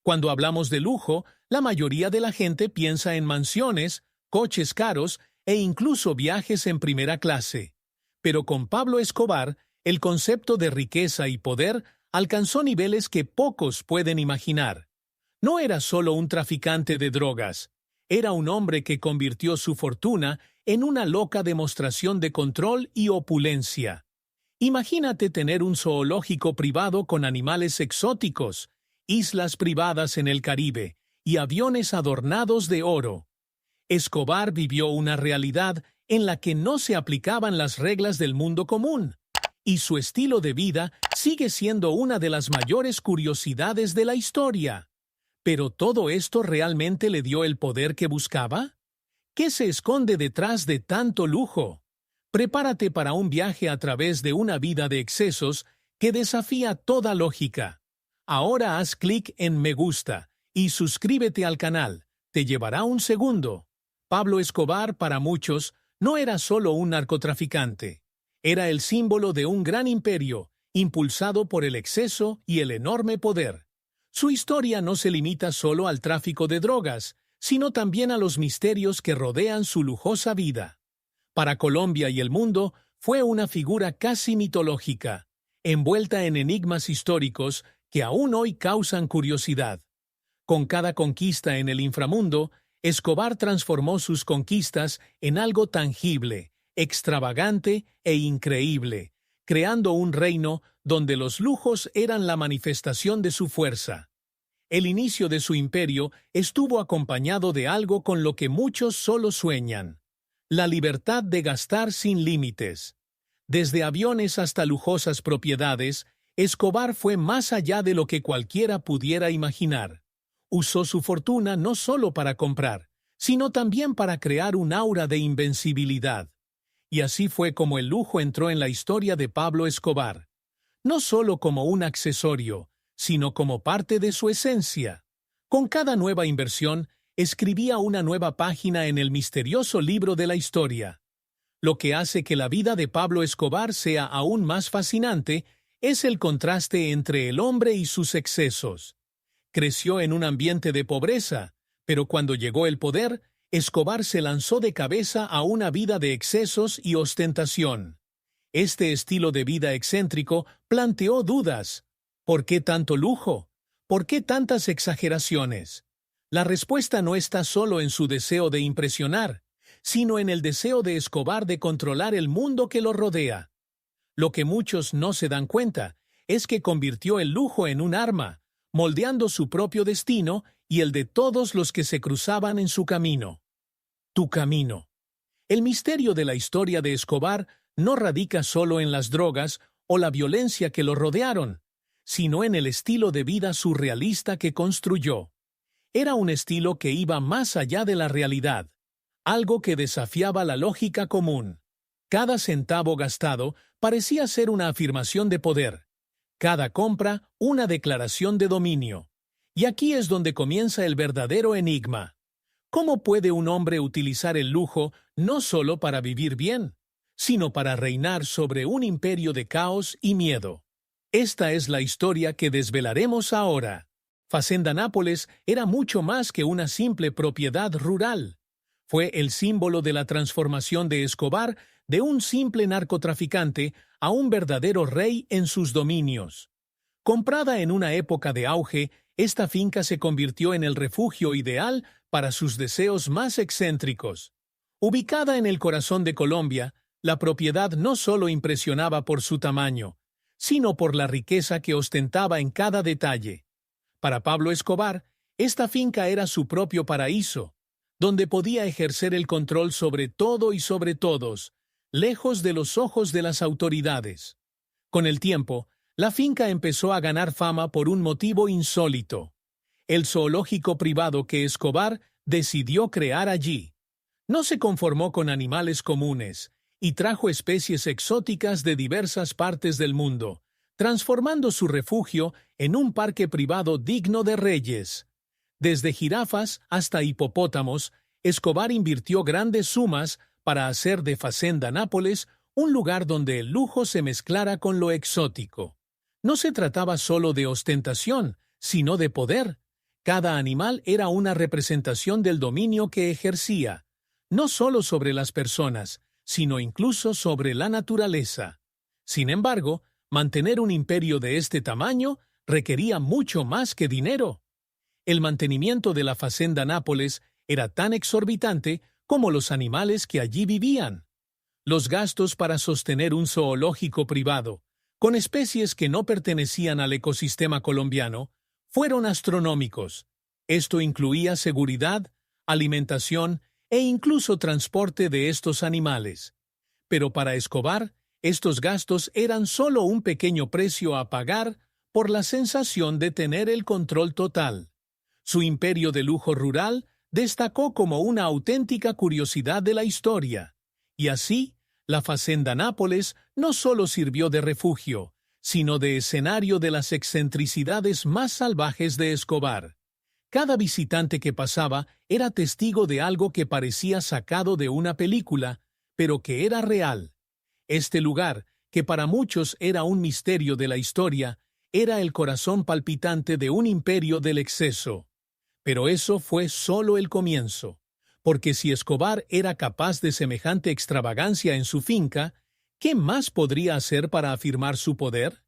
Cuando hablamos de lujo, la mayoría de la gente piensa en mansiones, coches caros e incluso viajes en primera clase. Pero con Pablo Escobar, el concepto de riqueza y poder alcanzó niveles que pocos pueden imaginar. No era solo un traficante de drogas, era un hombre que convirtió su fortuna en una loca demostración de control y opulencia. Imagínate tener un zoológico privado con animales exóticos, islas privadas en el Caribe y aviones adornados de oro. Escobar vivió una realidad en la que no se aplicaban las reglas del mundo común, y su estilo de vida sigue siendo una de las mayores curiosidades de la historia. ¿Pero todo esto realmente le dio el poder que buscaba? ¿Qué se esconde detrás de tanto lujo? Prepárate para un viaje a través de una vida de excesos que desafía toda lógica. Ahora haz clic en me gusta y suscríbete al canal. Te llevará un segundo. Pablo Escobar, para muchos, no era solo un narcotraficante. Era el símbolo de un gran imperio, impulsado por el exceso y el enorme poder. Su historia no se limita solo al tráfico de drogas, sino también a los misterios que rodean su lujosa vida. Para Colombia y el mundo, fue una figura casi mitológica, envuelta en enigmas históricos que aún hoy causan curiosidad. Con cada conquista en el inframundo, Escobar transformó sus conquistas en algo tangible, extravagante e increíble, creando un reino donde los lujos eran la manifestación de su fuerza. El inicio de su imperio estuvo acompañado de algo con lo que muchos solo sueñan: la libertad de gastar sin límites. Desde aviones hasta lujosas propiedades, Escobar fue más allá de lo que cualquiera pudiera imaginar. Usó su fortuna no solo para comprar, sino también para crear un aura de invencibilidad. Y así fue como el lujo entró en la historia de Pablo Escobar. No solo como un accesorio, sino como parte de su esencia. Con cada nueva inversión, escribía una nueva página en el misterioso libro de la historia. Lo que hace que la vida de Pablo Escobar sea aún más fascinante es el contraste entre el hombre y sus excesos. Creció en un ambiente de pobreza, pero cuando llegó el poder, Escobar se lanzó de cabeza a una vida de excesos y ostentación. Este estilo de vida excéntrico planteó dudas. ¿Por qué tanto lujo? ¿Por qué tantas exageraciones? La respuesta no está solo en su deseo de impresionar, sino en el deseo de Escobar de controlar el mundo que lo rodea. Lo que muchos no se dan cuenta es que convirtió el lujo en un arma, moldeando su propio destino y el de todos los que se cruzaban en su camino. Tu camino. El misterio de la historia de Escobar no radica solo en las drogas o la violencia que lo rodearon, sino en el estilo de vida surrealista que construyó. Era un estilo que iba más allá de la realidad, algo que desafiaba la lógica común. Cada centavo gastado parecía ser una afirmación de poder, cada compra una declaración de dominio. Y aquí es donde comienza el verdadero enigma. ¿Cómo puede un hombre utilizar el lujo no solo para vivir bien, sino para reinar sobre un imperio de caos y miedo? Esta es la historia que desvelaremos ahora. Facenda Nápoles era mucho más que una simple propiedad rural. Fue el símbolo de la transformación de Escobar de un simple narcotraficante a un verdadero rey en sus dominios. Comprada en una época de auge, esta finca se convirtió en el refugio ideal para sus deseos más excéntricos. Ubicada en el corazón de Colombia, la propiedad no solo impresionaba por su tamaño, sino por la riqueza que ostentaba en cada detalle. Para Pablo Escobar, esta finca era su propio paraíso, donde podía ejercer el control sobre todo y sobre todos, lejos de los ojos de las autoridades. Con el tiempo, la finca empezó a ganar fama por un motivo insólito: el zoológico privado que Escobar decidió crear allí. No se conformó con animales comunes y trajo especies exóticas de diversas partes del mundo, transformando su refugio en un parque privado digno de reyes. Desde jirafas hasta hipopótamos, Escobar invirtió grandes sumas para hacer de Facenda Nápoles un lugar donde el lujo se mezclara con lo exótico. No se trataba solo de ostentación, sino de poder. Cada animal era una representación del dominio que ejercía, no solo sobre las personas, sino incluso sobre la naturaleza. Sin embargo, mantener un imperio de este tamaño requería mucho más que dinero. El mantenimiento de la Facenda Nápoles era tan exorbitante como los animales que allí vivían. Los gastos para sostener un zoológico privado, con especies que no pertenecían al ecosistema colombiano, fueron astronómicos. Esto incluía seguridad, alimentación e incluso transporte de estos animales. Pero para Escobar, estos gastos eran solo un pequeño precio a pagar por la sensación de tener el control total. Su imperio de lujo rural destacó como una auténtica curiosidad de la historia. Y así, la Facenda Nápoles no solo sirvió de refugio, sino de escenario de las excentricidades más salvajes de Escobar. Cada visitante que pasaba era testigo de algo que parecía sacado de una película, pero que era real. Este lugar, que para muchos era un misterio de la historia, era el corazón palpitante de un imperio del exceso. Pero eso fue solo el comienzo, porque si Escobar era capaz de semejante extravagancia en su finca, ¿qué más podría hacer para afirmar su poder?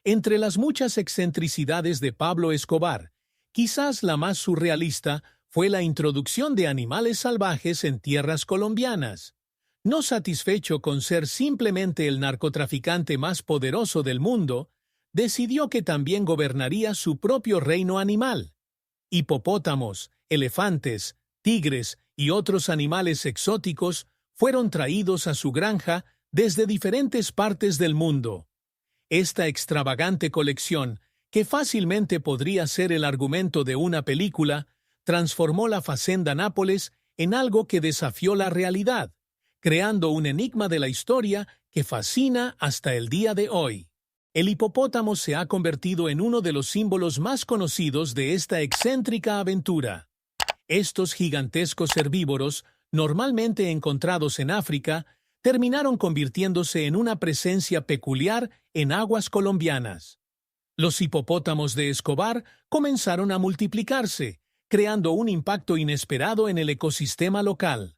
Entre las muchas excentricidades de Pablo Escobar, quizás la más surrealista fue la introducción de animales salvajes en tierras colombianas. No satisfecho con ser simplemente el narcotraficante más poderoso del mundo, decidió que también gobernaría su propio reino animal. Hipopótamos, elefantes, tigres y otros animales exóticos fueron traídos a su granja desde diferentes partes del mundo. Esta extravagante colección, que fácilmente podría ser el argumento de una película, transformó la Facenda Nápoles en algo que desafió la realidad, creando un enigma de la historia que fascina hasta el día de hoy. El hipopótamo se ha convertido en uno de los símbolos más conocidos de esta excéntrica aventura. Estos gigantescos herbívoros, normalmente encontrados en África, terminaron convirtiéndose en una presencia peculiar en aguas colombianas. Los hipopótamos de Escobar comenzaron a multiplicarse, creando un impacto inesperado en el ecosistema local.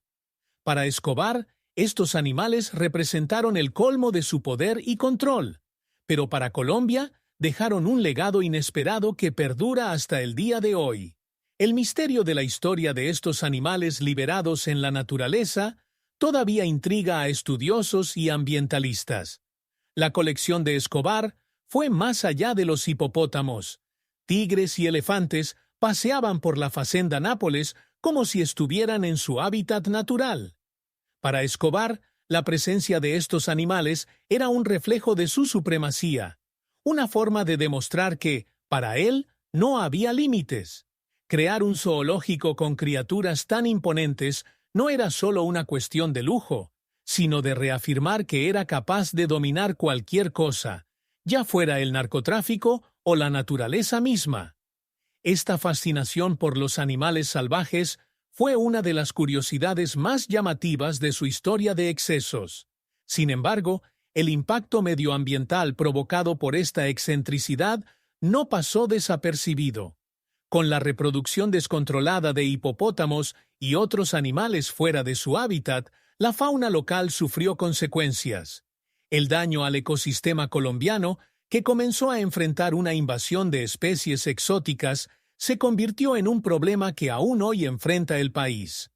Para Escobar, estos animales representaron el colmo de su poder y control, pero para Colombia dejaron un legado inesperado que perdura hasta el día de hoy. El misterio de la historia de estos animales liberados en la naturaleza todavía intriga a estudiosos y ambientalistas. La colección de Escobar fue más allá de los hipopótamos. Tigres y elefantes paseaban por la Facenda Nápoles como si estuvieran en su hábitat natural. Para Escobar, la presencia de estos animales era un reflejo de su supremacía, una forma de demostrar que, para él, no había límites. Crear un zoológico con criaturas tan imponentes no era solo una cuestión de lujo, sino de reafirmar que era capaz de dominar cualquier cosa, ya fuera el narcotráfico o la naturaleza misma. Esta fascinación por los animales salvajes fue una de las curiosidades más llamativas de su historia de excesos. Sin embargo, el impacto medioambiental provocado por esta excentricidad no pasó desapercibido. Con la reproducción descontrolada de hipopótamos y otros animales fuera de su hábitat, la fauna local sufrió consecuencias. El daño al ecosistema colombiano, que comenzó a enfrentar una invasión de especies exóticas, se convirtió en un problema que aún hoy enfrenta el país.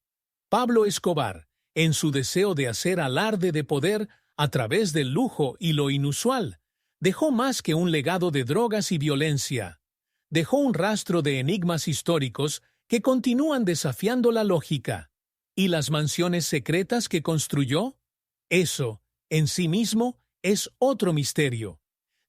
Pablo Escobar, en su deseo de hacer alarde de poder a través del lujo y lo inusual, dejó más que un legado de drogas y violencia. Dejó un rastro de enigmas históricos que continúan desafiando la lógica. ¿Y las mansiones secretas que construyó? Eso, en sí mismo, es otro misterio.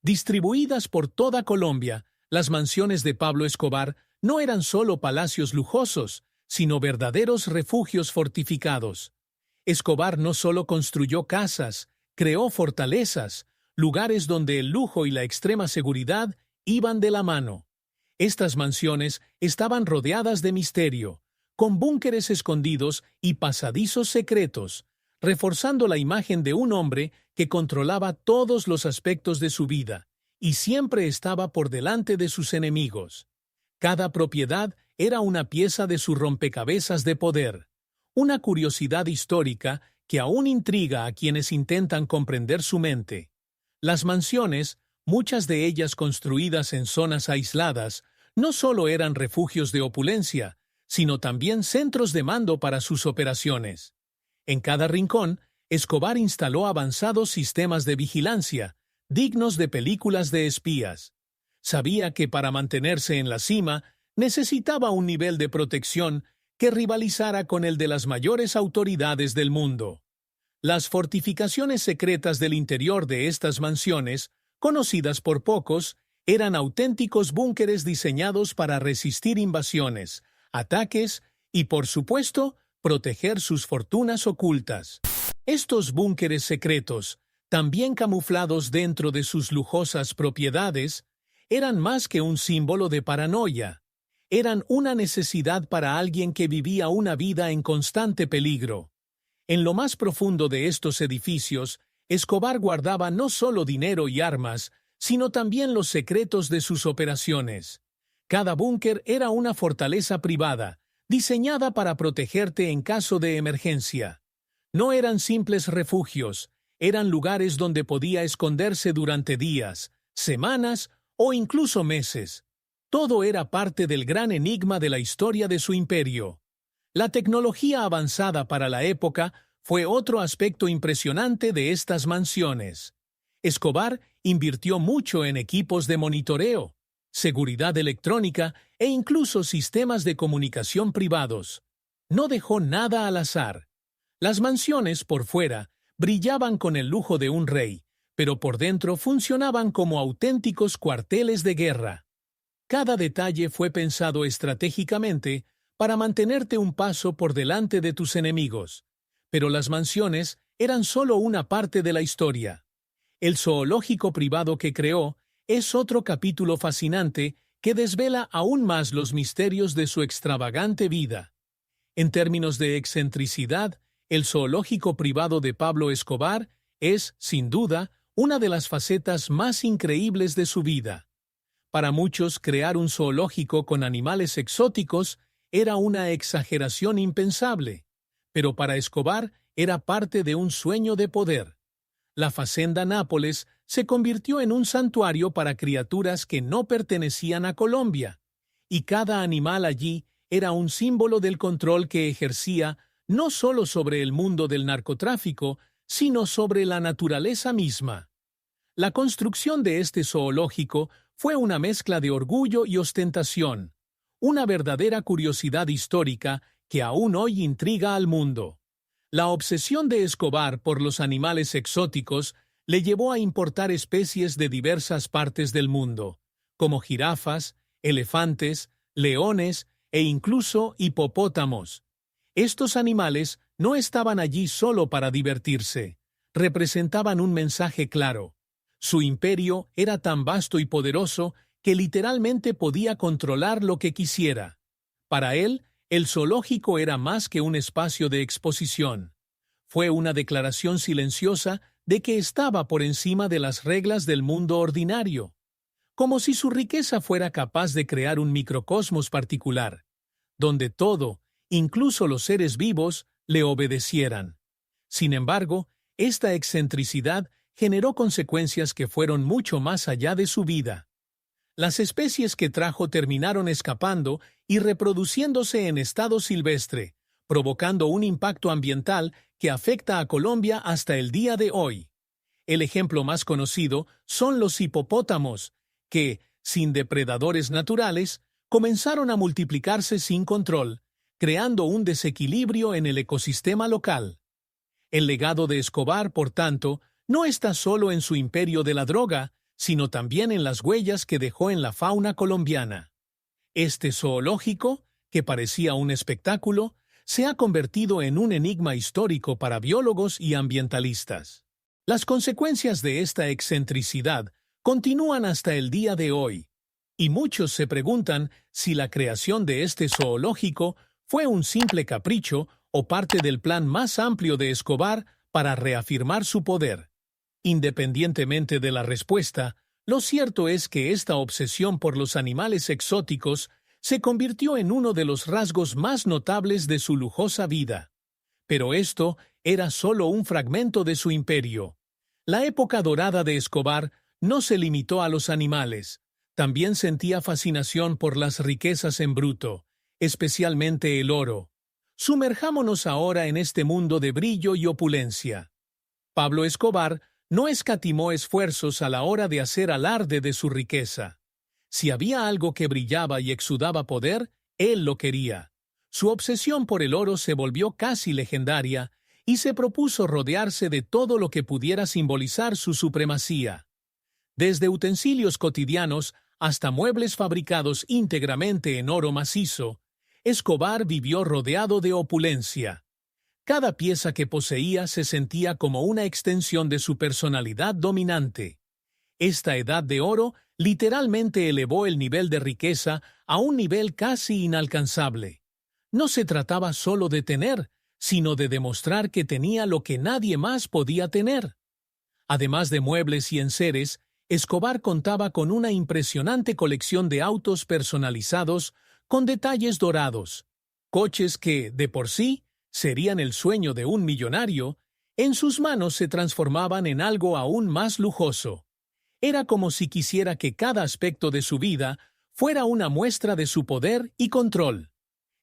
Distribuidas por toda Colombia, las mansiones de Pablo Escobar no eran solo palacios lujosos, sino verdaderos refugios fortificados. Escobar no solo construyó casas, creó fortalezas, lugares donde el lujo y la extrema seguridad iban de la mano. Estas mansiones estaban rodeadas de misterio, con búnkeres escondidos y pasadizos secretos, reforzando la imagen de un hombre que controlaba todos los aspectos de su vida y siempre estaba por delante de sus enemigos. Cada propiedad era una pieza de su rompecabezas de poder. Una curiosidad histórica que aún intriga a quienes intentan comprender su mente. Las mansiones, muchas de ellas construidas en zonas aisladas, no solo eran refugios de opulencia, sino también centros de mando para sus operaciones. En cada rincón, Escobar instaló avanzados sistemas de vigilancia, dignos de películas de espías. Sabía que para mantenerse en la cima, necesitaba un nivel de protección que rivalizara con el de las mayores autoridades del mundo. Las fortificaciones secretas del interior de estas mansiones, conocidas por pocos, eran auténticos búnkeres diseñados para resistir invasiones, ataques y, por supuesto, proteger sus fortunas ocultas. Estos búnkeres secretos, también camuflados dentro de sus lujosas propiedades, eran más que un símbolo de paranoia. Eran una necesidad para alguien que vivía una vida en constante peligro. En lo más profundo de estos edificios, Escobar guardaba no solo dinero y armas, sino también los secretos de sus operaciones. Cada búnker era una fortaleza privada, diseñada para protegerte en caso de emergencia. No eran simples refugios, eran lugares donde podía esconderse durante días, semanas o incluso meses. Todo era parte del gran enigma de la historia de su imperio. La tecnología avanzada para la época fue otro aspecto impresionante de estas mansiones. Escobar invirtió mucho en equipos de monitoreo, seguridad electrónica e incluso sistemas de comunicación privados. No dejó nada al azar. Las mansiones, por fuera, brillaban con el lujo de un rey, pero por dentro funcionaban como auténticos cuarteles de guerra. Cada detalle fue pensado estratégicamente para mantenerte un paso por delante de tus enemigos. Pero las mansiones eran solo una parte de la historia. El zoológico privado que creó es otro capítulo fascinante que desvela aún más los misterios de su extravagante vida. En términos de excentricidad, el zoológico privado de Pablo Escobar es, sin duda, una de las facetas más increíbles de su vida. Para muchos, crear un zoológico con animales exóticos era una exageración impensable, pero para Escobar era parte de un sueño de poder. La Fazenda Nápoles se convirtió en un santuario para criaturas que no pertenecían a Colombia, y cada animal allí era un símbolo del control que ejercía no solo sobre el mundo del narcotráfico, sino sobre la naturaleza misma. La construcción de este zoológico fue una mezcla de orgullo y ostentación, una verdadera curiosidad histórica que aún hoy intriga al mundo. La obsesión de Escobar por los animales exóticos le llevó a importar especies de diversas partes del mundo, como jirafas, elefantes, leones e incluso hipopótamos. Estos animales no estaban allí solo para divertirse, representaban un mensaje claro. Su imperio era tan vasto y poderoso que literalmente podía controlar lo que quisiera. Para él, el zoológico era más que un espacio de exposición. Fue una declaración silenciosa de que estaba por encima de las reglas del mundo ordinario, como si su riqueza fuera capaz de crear un microcosmos particular, donde todo, incluso los seres vivos, le obedecieran. Sin embargo, esta excentricidad generó consecuencias que fueron mucho más allá de su vida. Las especies que trajo terminaron escapando y reproduciéndose en estado silvestre, provocando un impacto ambiental que afecta a Colombia hasta el día de hoy. El ejemplo más conocido son los hipopótamos, que, sin depredadores naturales, comenzaron a multiplicarse sin control, creando un desequilibrio en el ecosistema local. El legado de Escobar, por tanto, no está solo en su imperio de la droga, sino también en las huellas que dejó en la fauna colombiana. Este zoológico, que parecía un espectáculo, se ha convertido en un enigma histórico para biólogos y ambientalistas. Las consecuencias de esta excentricidad continúan hasta el día de hoy, y muchos se preguntan si la creación de este zoológico fue un simple capricho o parte del plan más amplio de Escobar para reafirmar su poder. Independientemente de la respuesta, lo cierto es que esta obsesión por los animales exóticos se convirtió en uno de los rasgos más notables de su lujosa vida. Pero esto era solo un fragmento de su imperio. La época dorada de Escobar no se limitó a los animales. También sentía fascinación por las riquezas en bruto, especialmente el oro. Sumerjámonos ahora en este mundo de brillo y opulencia. Pablo Escobar no escatimó esfuerzos a la hora de hacer alarde de su riqueza. Si había algo que brillaba y exudaba poder, él lo quería. Su obsesión por el oro se volvió casi legendaria y se propuso rodearse de todo lo que pudiera simbolizar su supremacía. Desde utensilios cotidianos hasta muebles fabricados íntegramente en oro macizo, Escobar vivió rodeado de opulencia. Cada pieza que poseía se sentía como una extensión de su personalidad dominante. Esta edad de oro literalmente elevó el nivel de riqueza a un nivel casi inalcanzable. No se trataba solo de tener, sino de demostrar que tenía lo que nadie más podía tener. Además de muebles y enseres, Escobar contaba con una impresionante colección de autos personalizados con detalles dorados, coches que, de por sí, serían el sueño de un millonario, en sus manos se transformaban en algo aún más lujoso. Era como si quisiera que cada aspecto de su vida fuera una muestra de su poder y control.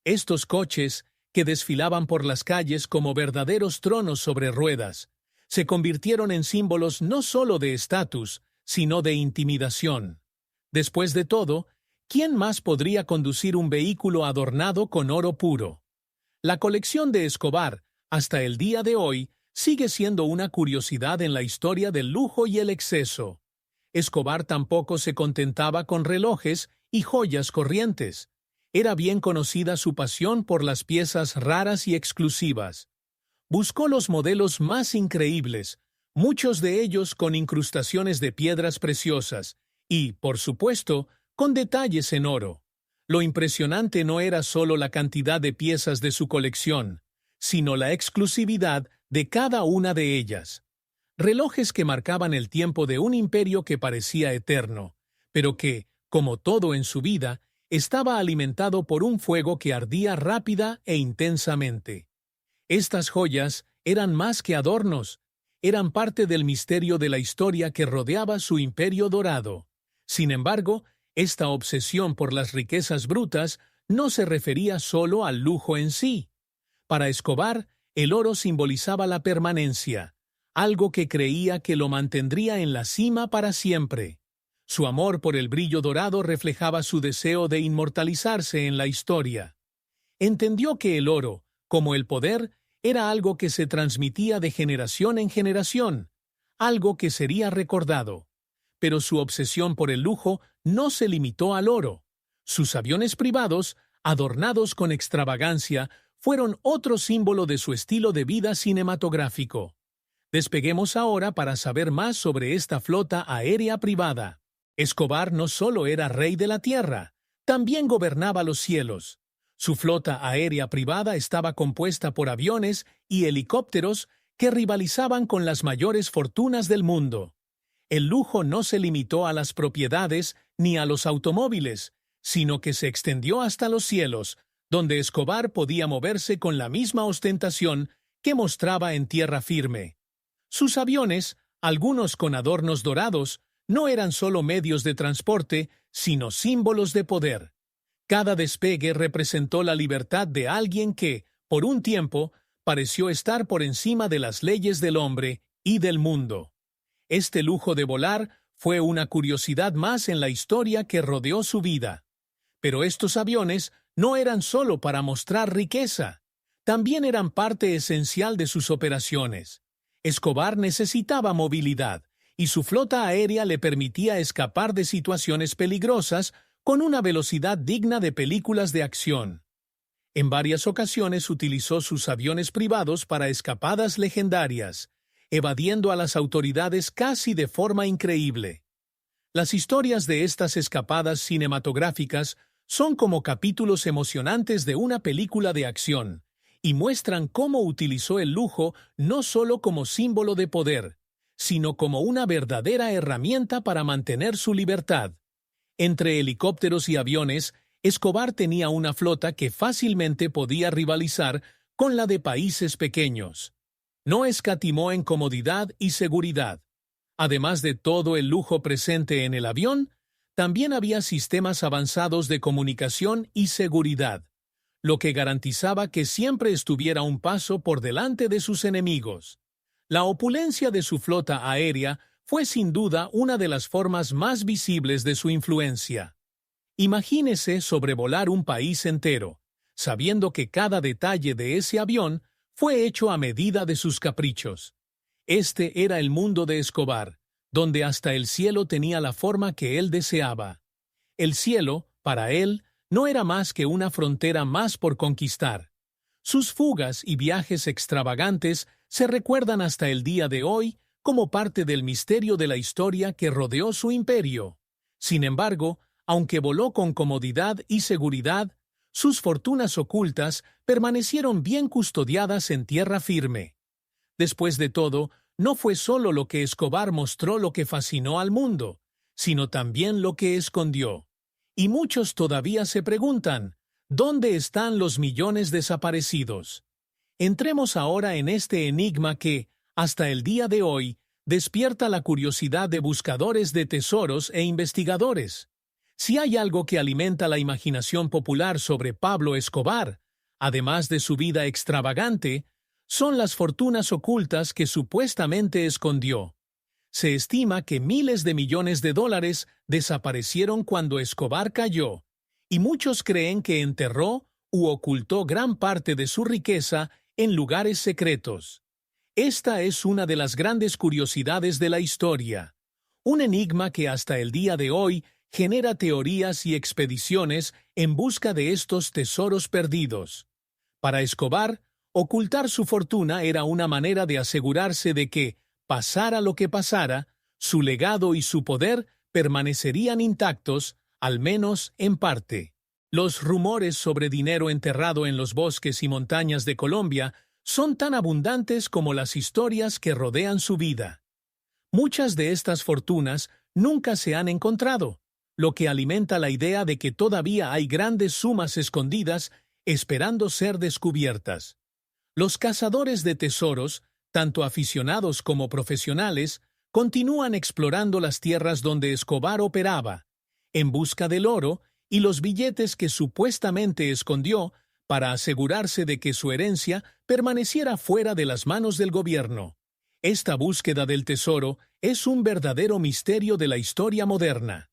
Estos coches, que desfilaban por las calles como verdaderos tronos sobre ruedas, se convirtieron en símbolos no solo de estatus, sino de intimidación. Después de todo, ¿quién más podría conducir un vehículo adornado con oro puro? La colección de Escobar, hasta el día de hoy, sigue siendo una curiosidad en la historia del lujo y el exceso. Escobar tampoco se contentaba con relojes y joyas corrientes. Era bien conocida su pasión por las piezas raras y exclusivas. Buscó los modelos más increíbles, muchos de ellos con incrustaciones de piedras preciosas y, por supuesto, con detalles en oro. Lo impresionante no era solo la cantidad de piezas de su colección, sino la exclusividad de cada una de ellas. Relojes que marcaban el tiempo de un imperio que parecía eterno, pero que, como todo en su vida, estaba alimentado por un fuego que ardía rápida e intensamente. Estas joyas eran más que adornos, eran parte del misterio de la historia que rodeaba su imperio dorado. Sin embargo, esta obsesión por las riquezas brutas no se refería solo al lujo en sí. Para Escobar, el oro simbolizaba la permanencia, algo que creía que lo mantendría en la cima para siempre. Su amor por el brillo dorado reflejaba su deseo de inmortalizarse en la historia. Entendió que el oro, como el poder, era algo que se transmitía de generación en generación, algo que sería recordado. Pero su obsesión por el lujo no se limitó al oro. Sus aviones privados, adornados con extravagancia, fueron otro símbolo de su estilo de vida cinematográfico. Despeguemos ahora para saber más sobre esta flota aérea privada. Escobar no solo era rey de la tierra, también gobernaba los cielos. Su flota aérea privada estaba compuesta por aviones y helicópteros que rivalizaban con las mayores fortunas del mundo. El lujo no se limitó a las propiedades ni a los automóviles, sino que se extendió hasta los cielos, donde Escobar podía moverse con la misma ostentación que mostraba en tierra firme. Sus aviones, algunos con adornos dorados, no eran solo medios de transporte, sino símbolos de poder. Cada despegue representó la libertad de alguien que, por un tiempo, pareció estar por encima de las leyes del hombre y del mundo. Este lujo de volar fue una curiosidad más en la historia que rodeó su vida. Pero estos aviones no eran solo para mostrar riqueza, también eran parte esencial de sus operaciones. Escobar necesitaba movilidad, y su flota aérea le permitía escapar de situaciones peligrosas con una velocidad digna de películas de acción. En varias ocasiones utilizó sus aviones privados para escapadas legendarias, evadiendo a las autoridades casi de forma increíble. Las historias de estas escapadas cinematográficas son como capítulos emocionantes de una película de acción, y muestran cómo utilizó el lujo no solo como símbolo de poder, sino como una verdadera herramienta para mantener su libertad. Entre helicópteros y aviones, Escobar tenía una flota que fácilmente podía rivalizar con la de países pequeños. No escatimó en comodidad y seguridad. Además de todo el lujo presente en el avión, también había sistemas avanzados de comunicación y seguridad, lo que garantizaba que siempre estuviera un paso por delante de sus enemigos. La opulencia de su flota aérea fue sin duda una de las formas más visibles de su influencia. Imagínese sobrevolar un país entero, sabiendo que cada detalle de ese avión fue hecho a medida de sus caprichos. Este era el mundo de Escobar, donde hasta el cielo tenía la forma que él deseaba. El cielo, para él, no era más que una frontera más por conquistar. Sus fugas y viajes extravagantes se recuerdan hasta el día de hoy como parte del misterio de la historia que rodeó su imperio. Sin embargo, aunque voló con comodidad y seguridad, sus fortunas ocultas permanecieron bien custodiadas en tierra firme. Después de todo, no fue solo lo que Escobar mostró lo que fascinó al mundo, sino también lo que escondió. Y muchos todavía se preguntan, ¿dónde están los millones desaparecidos? Entremos ahora en este enigma que, hasta el día de hoy, despierta la curiosidad de buscadores de tesoros e investigadores. Si hay algo que alimenta la imaginación popular sobre Pablo Escobar, además de su vida extravagante, son las fortunas ocultas que supuestamente escondió. Se estima que miles de millones de dólares desaparecieron cuando Escobar cayó, y muchos creen que enterró u ocultó gran parte de su riqueza en lugares secretos. Esta es una de las grandes curiosidades de la historia, un enigma que hasta el día de hoy genera teorías y expediciones en busca de estos tesoros perdidos. Para Escobar, ocultar su fortuna era una manera de asegurarse de que, pasara lo que pasara, su legado y su poder permanecerían intactos, al menos en parte. Los rumores sobre dinero enterrado en los bosques y montañas de Colombia son tan abundantes como las historias que rodean su vida. Muchas de estas fortunas nunca se han encontrado, lo que alimenta la idea de que todavía hay grandes sumas escondidas esperando ser descubiertas. Los cazadores de tesoros, tanto aficionados como profesionales, continúan explorando las tierras donde Escobar operaba, en busca del oro y los billetes que supuestamente escondió para asegurarse de que su herencia permaneciera fuera de las manos del gobierno. Esta búsqueda del tesoro es un verdadero misterio de la historia moderna.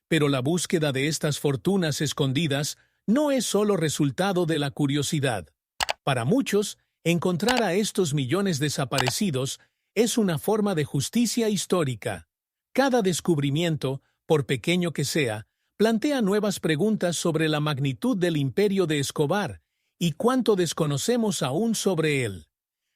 Pero la búsqueda de estas fortunas escondidas no es solo resultado de la curiosidad. Para muchos, encontrar a estos millones desaparecidos es una forma de justicia histórica. Cada descubrimiento, por pequeño que sea, plantea nuevas preguntas sobre la magnitud del imperio de Escobar y cuánto desconocemos aún sobre él.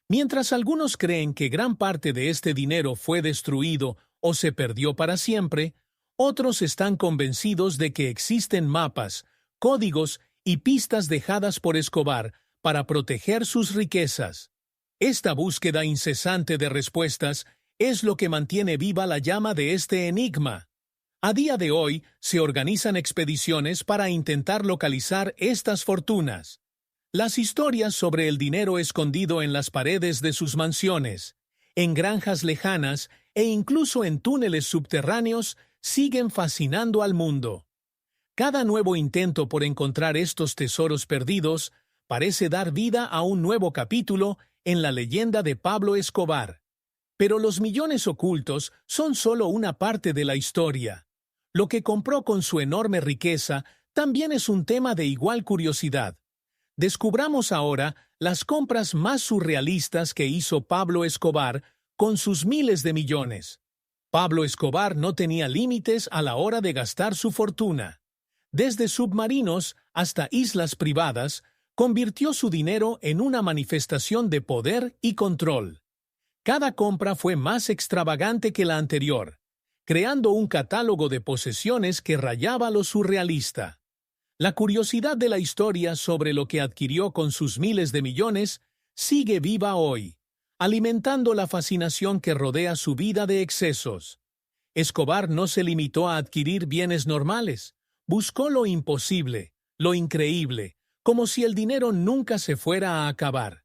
Mientras algunos creen que gran parte de este dinero fue destruido o se perdió para siempre, otros están convencidos de que existen mapas, códigos y pistas dejadas por Escobar para proteger sus riquezas. Esta búsqueda incesante de respuestas es lo que mantiene viva la llama de este enigma. A día de hoy se organizan expediciones para intentar localizar estas fortunas. Las historias sobre el dinero escondido en las paredes de sus mansiones, en granjas lejanas e incluso en túneles subterráneos siguen fascinando al mundo. Cada nuevo intento por encontrar estos tesoros perdidos parece dar vida a un nuevo capítulo en la leyenda de Pablo Escobar. Pero los millones ocultos son solo una parte de la historia. Lo que compró con su enorme riqueza también es un tema de igual curiosidad. Descubramos ahora las compras más surrealistas que hizo Pablo Escobar con sus miles de millones. Pablo Escobar no tenía límites a la hora de gastar su fortuna. Desde submarinos hasta islas privadas, convirtió su dinero en una manifestación de poder y control. Cada compra fue más extravagante que la anterior, creando un catálogo de posesiones que rayaba lo surrealista. La curiosidad de la historia sobre lo que adquirió con sus miles de millones sigue viva hoy, alimentando la fascinación que rodea su vida de excesos. Escobar no se limitó a adquirir bienes normales, buscó lo imposible, Lo increíble, como si el dinero nunca se fuera a acabar.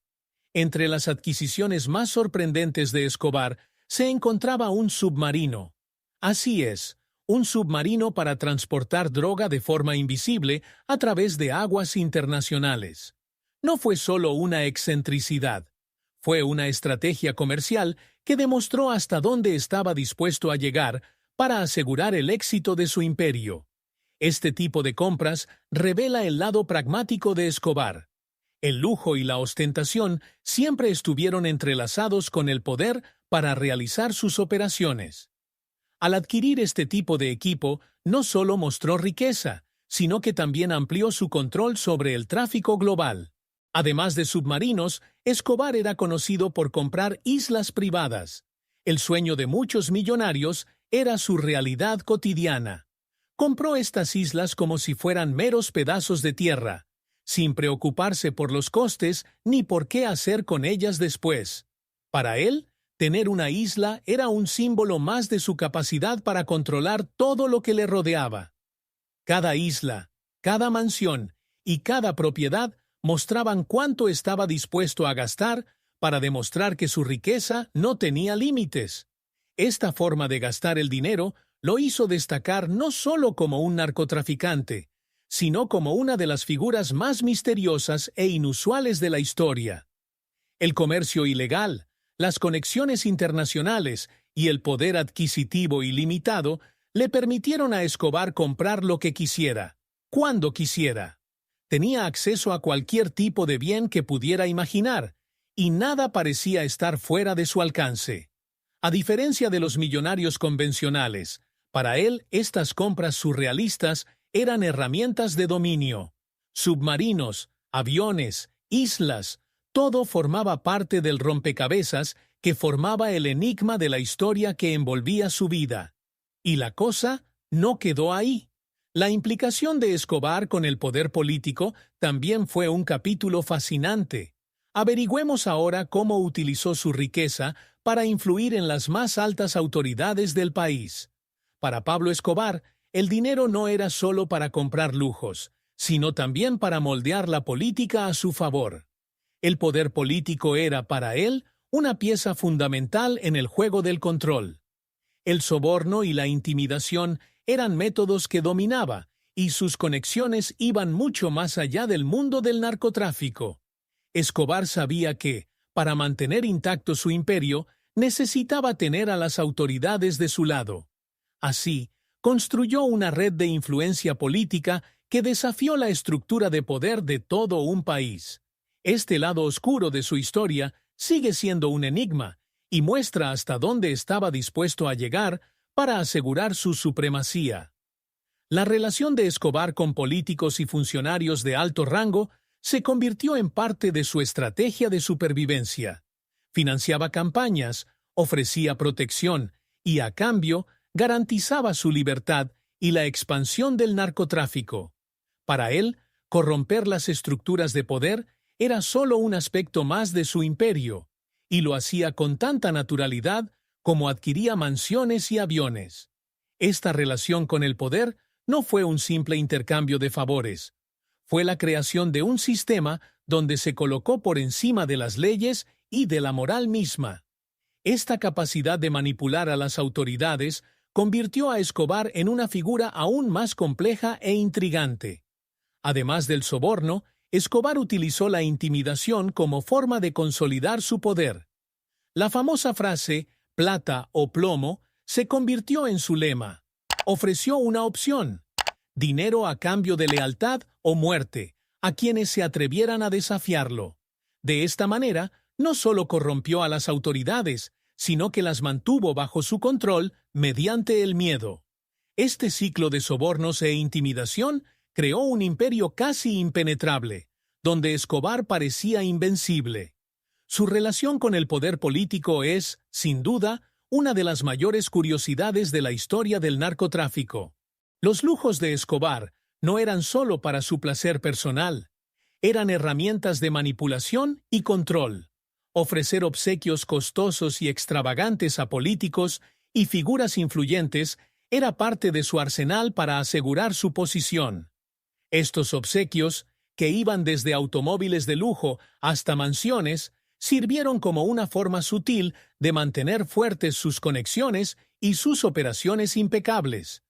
Entre las adquisiciones más sorprendentes de Escobar se encontraba un submarino. Así es, un submarino para transportar droga de forma invisible a través de aguas internacionales. No fue solo una excentricidad, fue una estrategia comercial que demostró hasta dónde estaba dispuesto a llegar para asegurar el éxito de su imperio. Este tipo de compras revela el lado pragmático de Escobar. El lujo y la ostentación siempre estuvieron entrelazados con el poder para realizar sus operaciones. Al adquirir este tipo de equipo, no solo mostró riqueza, sino que también amplió su control sobre el tráfico global. Además de submarinos, Escobar era conocido por comprar islas privadas. El sueño de muchos millonarios era su realidad cotidiana. Compró estas islas como si fueran meros pedazos de tierra, sin preocuparse por los costes ni por qué hacer con ellas después. Para él, tener una isla era un símbolo más de su capacidad para controlar todo lo que le rodeaba. Cada isla, cada mansión y cada propiedad mostraban cuánto estaba dispuesto a gastar para demostrar que su riqueza no tenía límites. Esta forma de gastar el dinero lo hizo destacar no solo como un narcotraficante, sino como una de las figuras más misteriosas e inusuales de la historia. El comercio ilegal, las conexiones internacionales y el poder adquisitivo ilimitado le permitieron a Escobar comprar lo que quisiera, cuando quisiera. Tenía acceso a cualquier tipo de bien que pudiera imaginar, y nada parecía estar fuera de su alcance. A diferencia de los millonarios convencionales, para él estas compras surrealistas eran herramientas de dominio. Submarinos, aviones, islas, todo formaba parte del rompecabezas que formaba el enigma de la historia que envolvía su vida. Y la cosa no quedó ahí. La implicación de Escobar con el poder político también fue un capítulo fascinante. Averigüemos ahora cómo utilizó su riqueza para influir en las más altas autoridades del país. Para Pablo Escobar, el dinero no era solo para comprar lujos, sino también para moldear la política a su favor. El poder político era, para él, una pieza fundamental en el juego del control. El soborno y la intimidación eran métodos que dominaba, y sus conexiones iban mucho más allá del mundo del narcotráfico. Escobar sabía que, para mantener intacto su imperio, necesitaba tener a las autoridades de su lado. Así, construyó una red de influencia política que desafió la estructura de poder de todo un país. Este lado oscuro de su historia sigue siendo un enigma y muestra hasta dónde estaba dispuesto a llegar para asegurar su supremacía. La relación de Escobar con políticos y funcionarios de alto rango se convirtió en parte de su estrategia de supervivencia. Financiaba campañas, ofrecía protección y, a cambio, garantizaba su libertad y la expansión del narcotráfico. Para él, corromper las estructuras de poder era solo un aspecto más de su imperio, y lo hacía con tanta naturalidad como adquiría mansiones y aviones. Esta relación con el poder no fue un simple intercambio de favores. Fue la creación de un sistema donde se colocó por encima de las leyes y de la moral misma. Esta capacidad de manipular a las autoridades convirtió a Escobar en una figura aún más compleja e intrigante. Además del soborno, Escobar utilizó la intimidación como forma de consolidar su poder. La famosa frase «plata o plomo» se convirtió en su lema. Ofreció una opción: dinero a cambio de lealtad o muerte a quienes se atrevieran a desafiarlo. De esta manera, no solo corrompió a las autoridades, sino que las mantuvo bajo su control mediante el miedo. Este ciclo de sobornos e intimidación creó un imperio casi impenetrable, donde Escobar parecía invencible. Su relación con el poder político es, sin duda, una de las mayores curiosidades de la historia del narcotráfico. Los lujos de Escobar no eran solo para su placer personal, eran herramientas de manipulación y control. Ofrecer obsequios costosos y extravagantes a políticos y figuras influyentes era parte de su arsenal para asegurar su posición. Estos obsequios, que iban desde automóviles de lujo hasta mansiones, sirvieron como una forma sutil de mantener fuertes sus conexiones y sus operaciones impecables.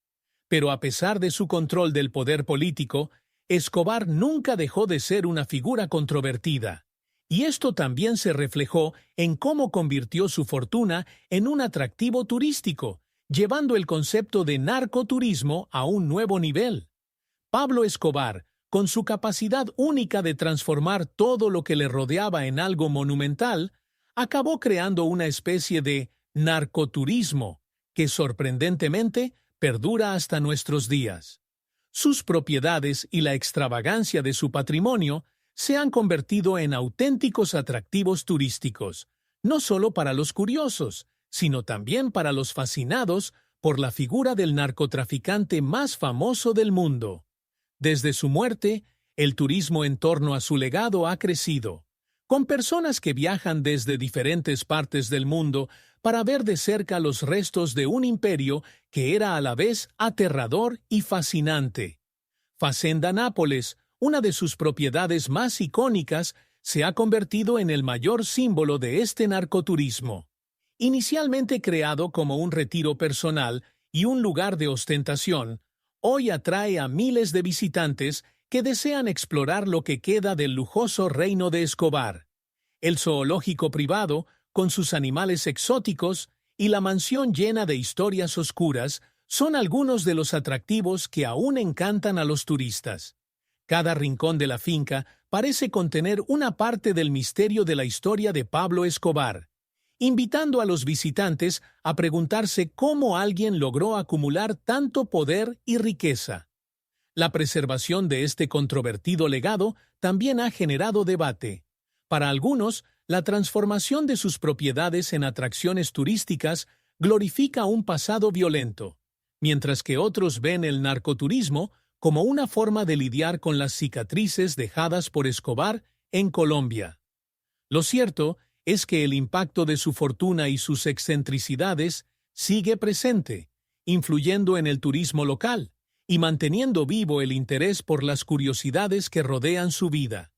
Pero a pesar de su control del poder político, Escobar nunca dejó de ser una figura controvertida. Y esto también se reflejó en cómo convirtió su fortuna en un atractivo turístico, llevando el concepto de narcoturismo a un nuevo nivel. Pablo Escobar, con su capacidad única de transformar todo lo que le rodeaba en algo monumental, acabó creando una especie de narcoturismo que sorprendentemente perdura hasta nuestros días. Sus propiedades y la extravagancia de su patrimonio se han convertido en auténticos atractivos turísticos, no solo para los curiosos, sino también para los fascinados por la figura del narcotraficante más famoso del mundo. Desde su muerte, el turismo en torno a su legado ha crecido, con personas que viajan desde diferentes partes del mundo para ver de cerca los restos de un imperio que era a la vez aterrador y fascinante. Facenda Nápoles, una de sus propiedades más icónicas, se ha convertido en el mayor símbolo de este narcoturismo. Inicialmente creado como un retiro personal y un lugar de ostentación, hoy atrae a miles de visitantes que desean explorar lo que queda del lujoso reino de Escobar. El zoológico privado, con sus animales exóticos, y la mansión llena de historias oscuras son algunos de los atractivos que aún encantan a los turistas. Cada rincón de la finca parece contener una parte del misterio de la historia de Pablo Escobar, invitando a los visitantes a preguntarse cómo alguien logró acumular tanto poder y riqueza. La preservación de este controvertido legado también ha generado debate. Para algunos, la transformación de sus propiedades en atracciones turísticas glorifica un pasado violento, mientras que otros ven el narcoturismo como una forma de lidiar con las cicatrices dejadas por Escobar en Colombia. Lo cierto es que el impacto de su fortuna y sus excentricidades sigue presente, influyendo en el turismo local y manteniendo vivo el interés por las curiosidades que rodean su vida.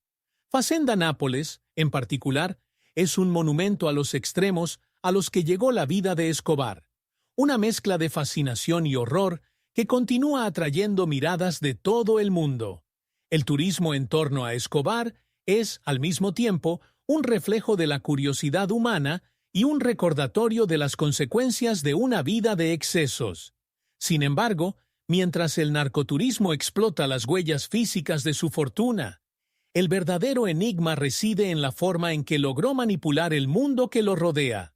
Facenda Nápoles, en particular, es un monumento a los extremos a los que llegó la vida de Escobar, una mezcla de fascinación y horror que continúa atrayendo miradas de todo el mundo. El turismo en torno a Escobar es, al mismo tiempo, un reflejo de la curiosidad humana y un recordatorio de las consecuencias de una vida de excesos. Sin embargo, mientras el narcoturismo explota las huellas físicas de su fortuna, el verdadero enigma reside en la forma en que logró manipular el mundo que lo rodea.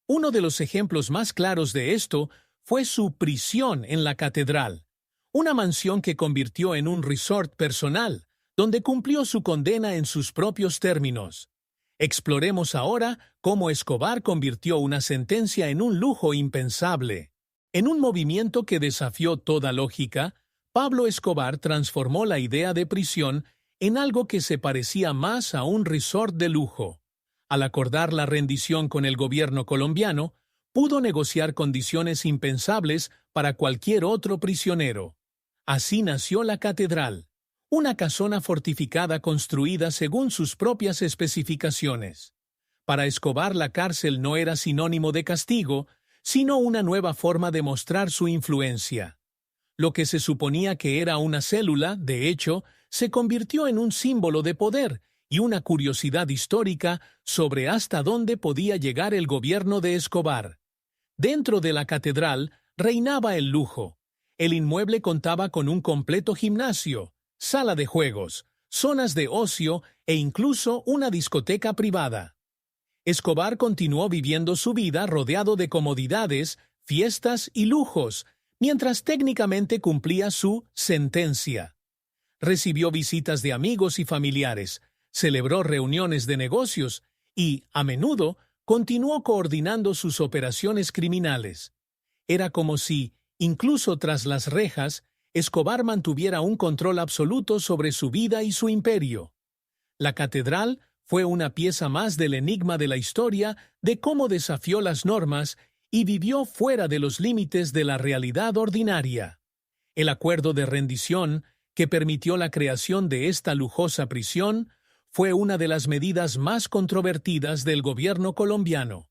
Uno de los ejemplos más claros de esto fue su prisión en la catedral, una mansión que convirtió en un resort personal, donde cumplió su condena en sus propios términos. Exploremos ahora cómo Escobar convirtió una sentencia en un lujo impensable. En un movimiento que desafió toda lógica, Pablo Escobar transformó la idea de prisión en algo que se parecía más a un resort de lujo. Al acordar la rendición con el gobierno colombiano, pudo negociar condiciones impensables para cualquier otro prisionero. Así nació la catedral, una casona fortificada construida según sus propias especificaciones. Para Escobar, la cárcel no era sinónimo de castigo, sino una nueva forma de mostrar su influencia. Lo que se suponía que era una célula, de hecho, se convirtió en un símbolo de poder y una curiosidad histórica sobre hasta dónde podía llegar el gobierno de Escobar. Dentro de la catedral reinaba el lujo. El inmueble contaba con un completo gimnasio, sala de juegos, zonas de ocio e incluso una discoteca privada. Escobar continuó viviendo su vida rodeado de comodidades, fiestas y lujos, mientras técnicamente cumplía su sentencia. Recibió visitas de amigos y familiares, celebró reuniones de negocios y, a menudo, continuó coordinando sus operaciones criminales. Era como si, incluso tras las rejas, Escobar mantuviera un control absoluto sobre su vida y su imperio. La catedral fue una pieza más del enigma de la historia de cómo desafió las normas y vivió fuera de los límites de la realidad ordinaria. El acuerdo de rendición, que permitió la creación de esta lujosa prisión, fue una de las medidas más controvertidas del gobierno colombiano.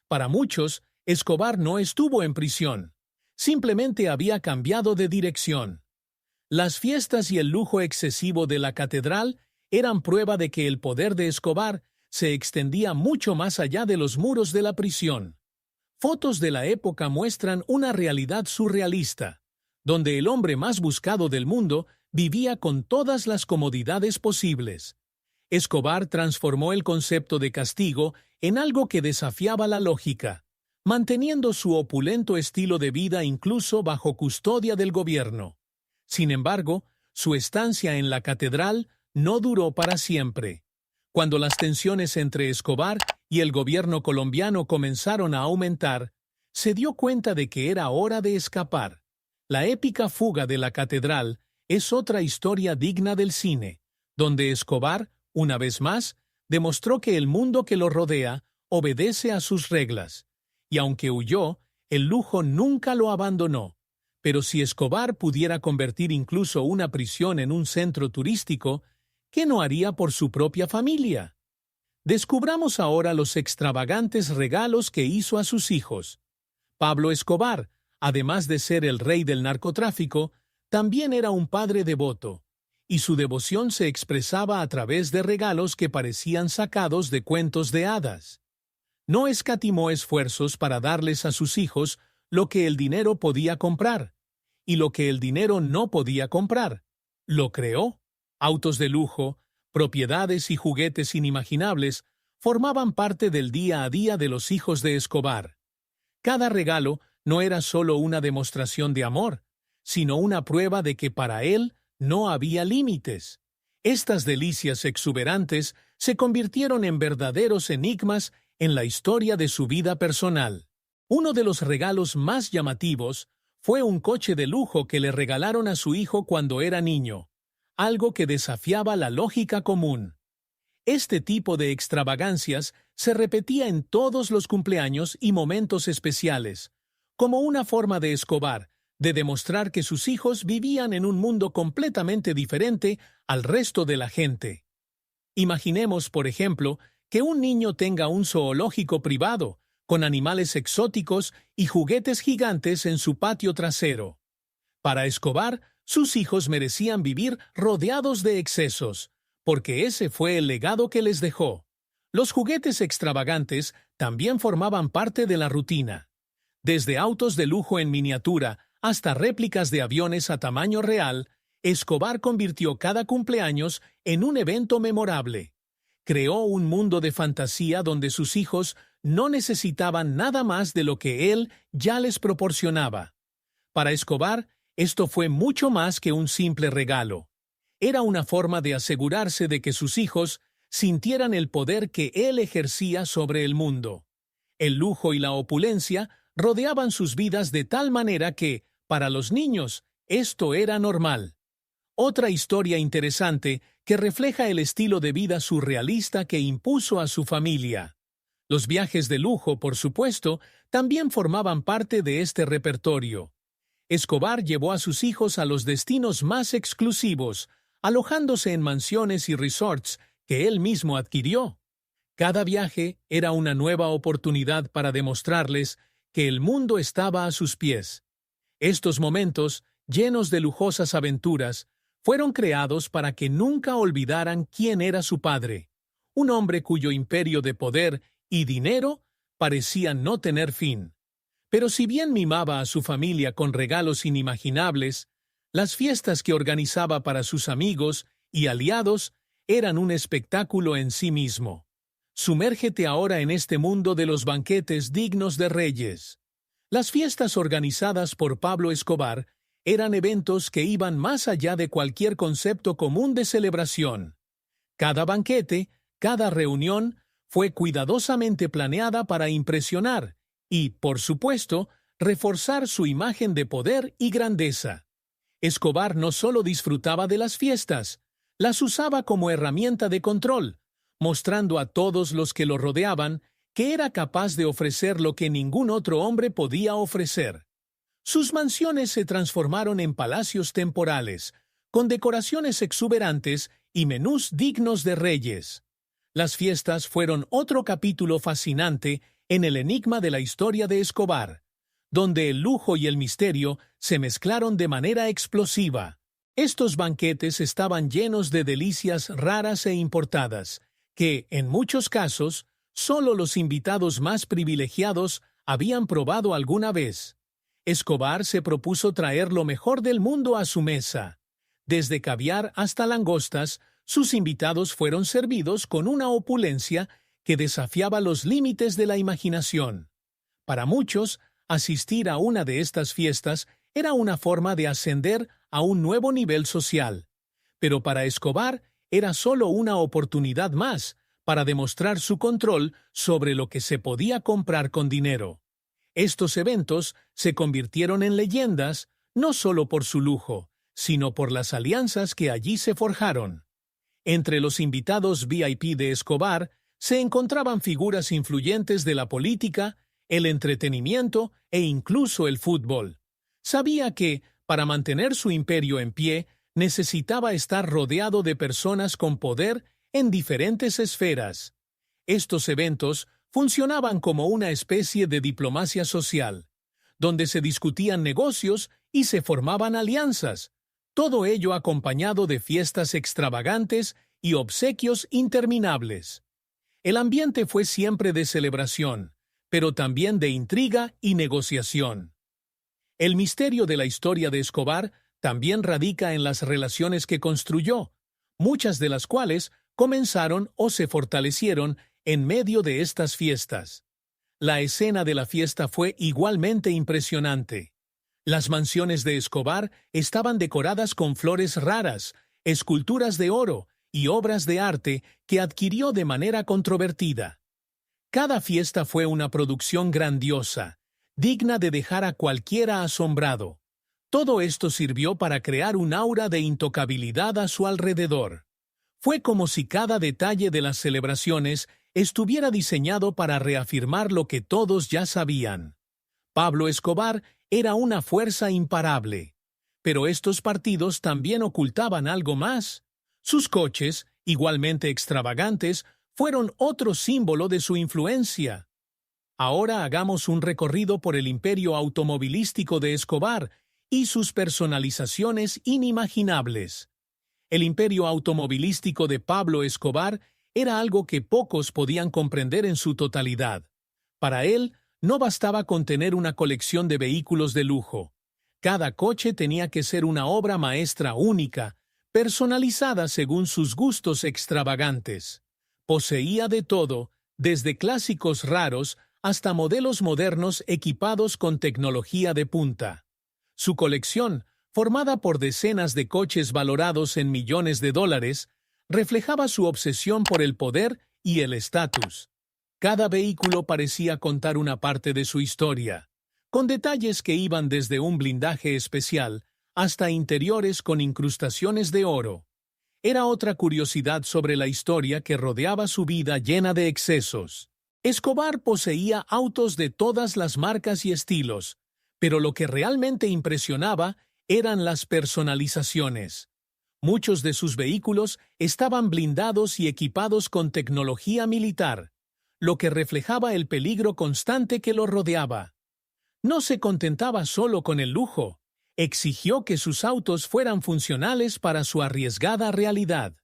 Para muchos, Escobar no estuvo en prisión, simplemente había cambiado de dirección. Las fiestas y el lujo excesivo de la catedral eran prueba de que el poder de Escobar se extendía mucho más allá de los muros de la prisión. Fotos de la época muestran una realidad surrealista, donde el hombre más buscado del mundo vivía con todas las comodidades posibles. Escobar transformó el concepto de castigo en algo que desafiaba la lógica, manteniendo su opulento estilo de vida incluso bajo custodia del gobierno. Sin embargo, su estancia en la catedral no duró para siempre. Cuando las tensiones entre Escobar y el gobierno colombiano comenzaron a aumentar, se dio cuenta de que era hora de escapar. La épica fuga de la catedral es otra historia digna del cine, donde Escobar, una vez más, demostró que el mundo que lo rodea obedece a sus reglas. Y aunque huyó, el lujo nunca lo abandonó. Pero si Escobar pudiera convertir incluso una prisión en un centro turístico, ¿qué no haría por su propia familia? Descubramos ahora los extravagantes regalos que hizo a sus hijos. Pablo Escobar, además de ser el rey del narcotráfico, también era un padre devoto, y su devoción se expresaba a través de regalos que parecían sacados de cuentos de hadas. No escatimó esfuerzos para darles a sus hijos lo que el dinero podía comprar, y lo que el dinero no podía comprar. Lo creó. Autos de lujo, propiedades y juguetes inimaginables formaban parte del día a día de los hijos de Escobar. Cada regalo no era solo una demostración de amor, sino una prueba de que para él no había límites. Estas delicias exuberantes se convirtieron en verdaderos enigmas en la historia de su vida personal. Uno de los regalos más llamativos fue un coche de lujo que le regalaron a su hijo cuando era niño, algo que desafiaba la lógica común. Este tipo de extravagancias se repetía en todos los cumpleaños y momentos especiales, como una forma de Escobar de demostrar que sus hijos vivían en un mundo completamente diferente al resto de la gente. Imaginemos, por ejemplo, que un niño tenga un zoológico privado, con animales exóticos y juguetes gigantes en su patio trasero. Para Escobar, sus hijos merecían vivir rodeados de excesos, porque ese fue el legado que les dejó. Los juguetes extravagantes también formaban parte de la rutina. Desde autos de lujo en miniatura hasta réplicas de aviones a tamaño real, Escobar convirtió cada cumpleaños en un evento memorable. Creó un mundo de fantasía donde sus hijos no necesitaban nada más de lo que él ya les proporcionaba. Para Escobar, esto fue mucho más que un simple regalo. Era una forma de asegurarse de que sus hijos sintieran el poder que él ejercía sobre el mundo. El lujo y la opulencia rodeaban sus vidas de tal manera que, para los niños, esto era normal. Otra historia interesante que refleja el estilo de vida surrealista que impuso a su familia. Los viajes de lujo, por supuesto, también formaban parte de este repertorio. Escobar llevó a sus hijos a los destinos más exclusivos, alojándose en mansiones y resorts que él mismo adquirió. Cada viaje era una nueva oportunidad para demostrarles que el mundo estaba a sus pies. Estos momentos, llenos de lujosas aventuras, fueron creados para que nunca olvidaran quién era su padre, un hombre cuyo imperio de poder y dinero parecía no tener fin. Pero si bien mimaba a su familia con regalos inimaginables, las fiestas que organizaba para sus amigos y aliados eran un espectáculo en sí mismo. Sumérgete ahora en este mundo de los banquetes dignos de reyes. Las fiestas organizadas por Pablo Escobar eran eventos que iban más allá de cualquier concepto común de celebración. Cada banquete, cada reunión, fue cuidadosamente planeada para impresionar y, por supuesto, reforzar su imagen de poder y grandeza. Escobar no solo disfrutaba de las fiestas, las usaba como herramienta de control, mostrando a todos los que lo rodeaban que era capaz de ofrecer lo que ningún otro hombre podía ofrecer. Sus mansiones se transformaron en palacios temporales, con decoraciones exuberantes y menús dignos de reyes. Las fiestas fueron otro capítulo fascinante en el enigma de la historia de Escobar, donde el lujo y el misterio se mezclaron de manera explosiva. Estos banquetes estaban llenos de delicias raras e importadas, que, en muchos casos, solo los invitados más privilegiados habían probado alguna vez. Escobar se propuso traer lo mejor del mundo a su mesa. Desde caviar hasta langostas, sus invitados fueron servidos con una opulencia que desafiaba los límites de la imaginación. Para muchos, asistir a una de estas fiestas era una forma de ascender a un nuevo nivel social. Pero para Escobar era solo una oportunidad más para demostrar su control sobre lo que se podía comprar con dinero. Estos eventos se convirtieron en leyendas no solo por su lujo, sino por las alianzas que allí se forjaron. Entre los invitados VIP de Escobar se encontraban figuras influyentes de la política, el entretenimiento e incluso el fútbol. Sabía que, para mantener su imperio en pie, necesitaba estar rodeado de personas con poder en diferentes esferas. Estos eventos funcionaban como una especie de diplomacia social, donde se discutían negocios y se formaban alianzas, todo ello acompañado de fiestas extravagantes y obsequios interminables. El ambiente fue siempre de celebración, pero también de intriga y negociación. El misterio de la historia de Escobar también radica en las relaciones que construyó, muchas de las cuales comenzaron o se fortalecieron en medio de estas fiestas. La escena de la fiesta fue igualmente impresionante. Las mansiones de Escobar estaban decoradas con flores raras, esculturas de oro y obras de arte que adquirió de manera controvertida. Cada fiesta fue una producción grandiosa, digna de dejar a cualquiera asombrado. Todo esto sirvió para crear un aura de intocabilidad a su alrededor. Fue como si cada detalle de las celebraciones estuviera diseñado para reafirmar lo que todos ya sabían. Pablo Escobar era una fuerza imparable. Pero estos partidos también ocultaban algo más. Sus coches, igualmente extravagantes, fueron otro símbolo de su influencia. Ahora hagamos un recorrido por el imperio automovilístico de Escobar y sus personalizaciones inimaginables. El imperio automovilístico de Pablo Escobar era algo que pocos podían comprender en su totalidad. Para él, no bastaba con tener una colección de vehículos de lujo. Cada coche tenía que ser una obra maestra única, personalizada según sus gustos extravagantes. Poseía de todo, desde clásicos raros hasta modelos modernos equipados con tecnología de punta. Su colección, formada por decenas de coches valorados en millones de dólares, reflejaba su obsesión por el poder y el estatus. Cada vehículo parecía contar una parte de su historia, con detalles que iban desde un blindaje especial hasta interiores con incrustaciones de oro. Era otra curiosidad sobre la historia que rodeaba su vida llena de excesos. Escobar poseía autos de todas las marcas y estilos, pero lo que realmente impresionaba eran las personalizaciones. Muchos de sus vehículos estaban blindados y equipados con tecnología militar, lo que reflejaba el peligro constante que lo rodeaba. No se contentaba solo con el lujo, exigió que sus autos fueran funcionales para su arriesgada realidad.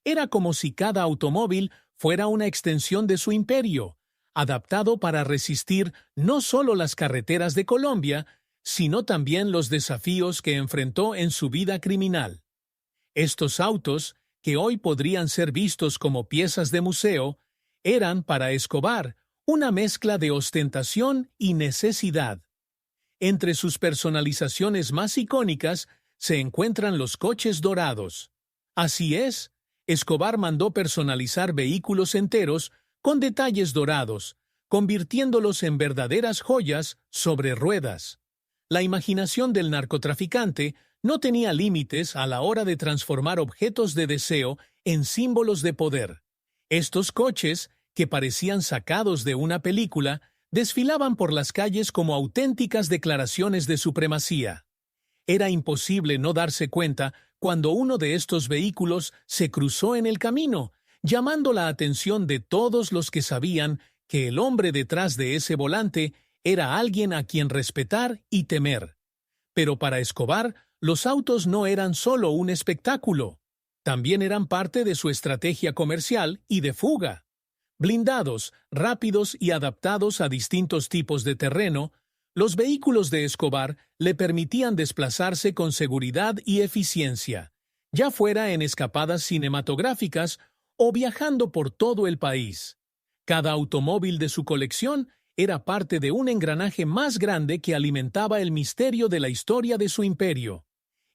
Era como si cada automóvil fuera una extensión de su imperio, adaptado para resistir no solo las carreteras de Colombia, sino también los desafíos que enfrentó en su vida criminal. Estos autos, que hoy podrían ser vistos como piezas de museo, eran para Escobar una mezcla de ostentación y necesidad. Entre sus personalizaciones más icónicas se encuentran los coches dorados. Así es, Escobar mandó personalizar vehículos enteros con detalles dorados, convirtiéndolos en verdaderas joyas sobre ruedas. La imaginación del narcotraficante no tenía límites a la hora de transformar objetos de deseo en símbolos de poder. Estos coches, que parecían sacados de una película, desfilaban por las calles como auténticas declaraciones de supremacía. Era imposible no darse cuenta cuando uno de estos vehículos se cruzó en el camino, llamando la atención de todos los que sabían que el hombre detrás de ese volante era alguien a quien respetar y temer. Pero para Escobar, los autos no eran solo un espectáculo, también eran parte de su estrategia comercial y de fuga. Blindados, rápidos y adaptados a distintos tipos de terreno, los vehículos de Escobar le permitían desplazarse con seguridad y eficiencia, ya fuera en escapadas cinematográficas o viajando por todo el país. Cada automóvil de su colección era parte de un engranaje más grande que alimentaba el misterio de la historia de su imperio.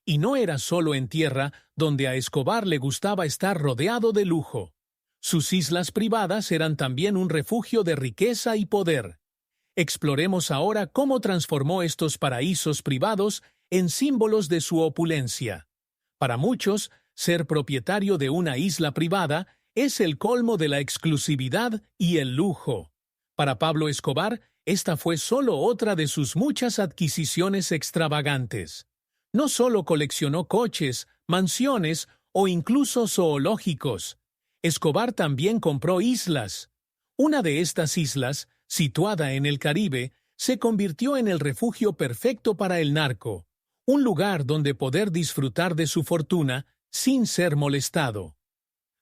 Y no era solo en tierra donde a Escobar le gustaba estar rodeado de lujo. Sus islas privadas eran también un refugio de riqueza y poder. Exploremos ahora cómo transformó estos paraísos privados en símbolos de su opulencia. Para muchos, ser propietario de una isla privada es el colmo de la exclusividad y el lujo. Para Pablo Escobar, esta fue solo otra de sus muchas adquisiciones extravagantes. No solo coleccionó coches, mansiones o incluso zoológicos. Escobar también compró islas. Una de estas islas, situada en el Caribe, se convirtió en el refugio perfecto para el narco, un lugar donde poder disfrutar de su fortuna sin ser molestado.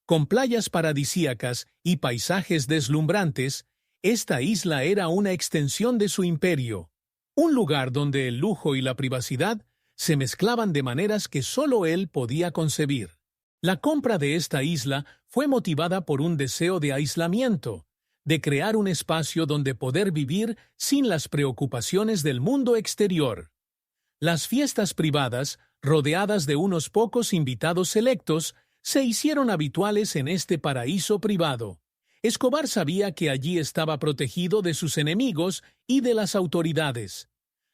Con playas paradisíacas y paisajes deslumbrantes, esta isla era una extensión de su imperio, un lugar donde el lujo y la privacidad se mezclaban de maneras que solo él podía concebir. La compra de esta isla fue motivada por un deseo de aislamiento, de crear un espacio donde poder vivir sin las preocupaciones del mundo exterior. Las fiestas privadas, rodeadas de unos pocos invitados selectos, se hicieron habituales en este paraíso privado. Escobar sabía que allí estaba protegido de sus enemigos y de las autoridades.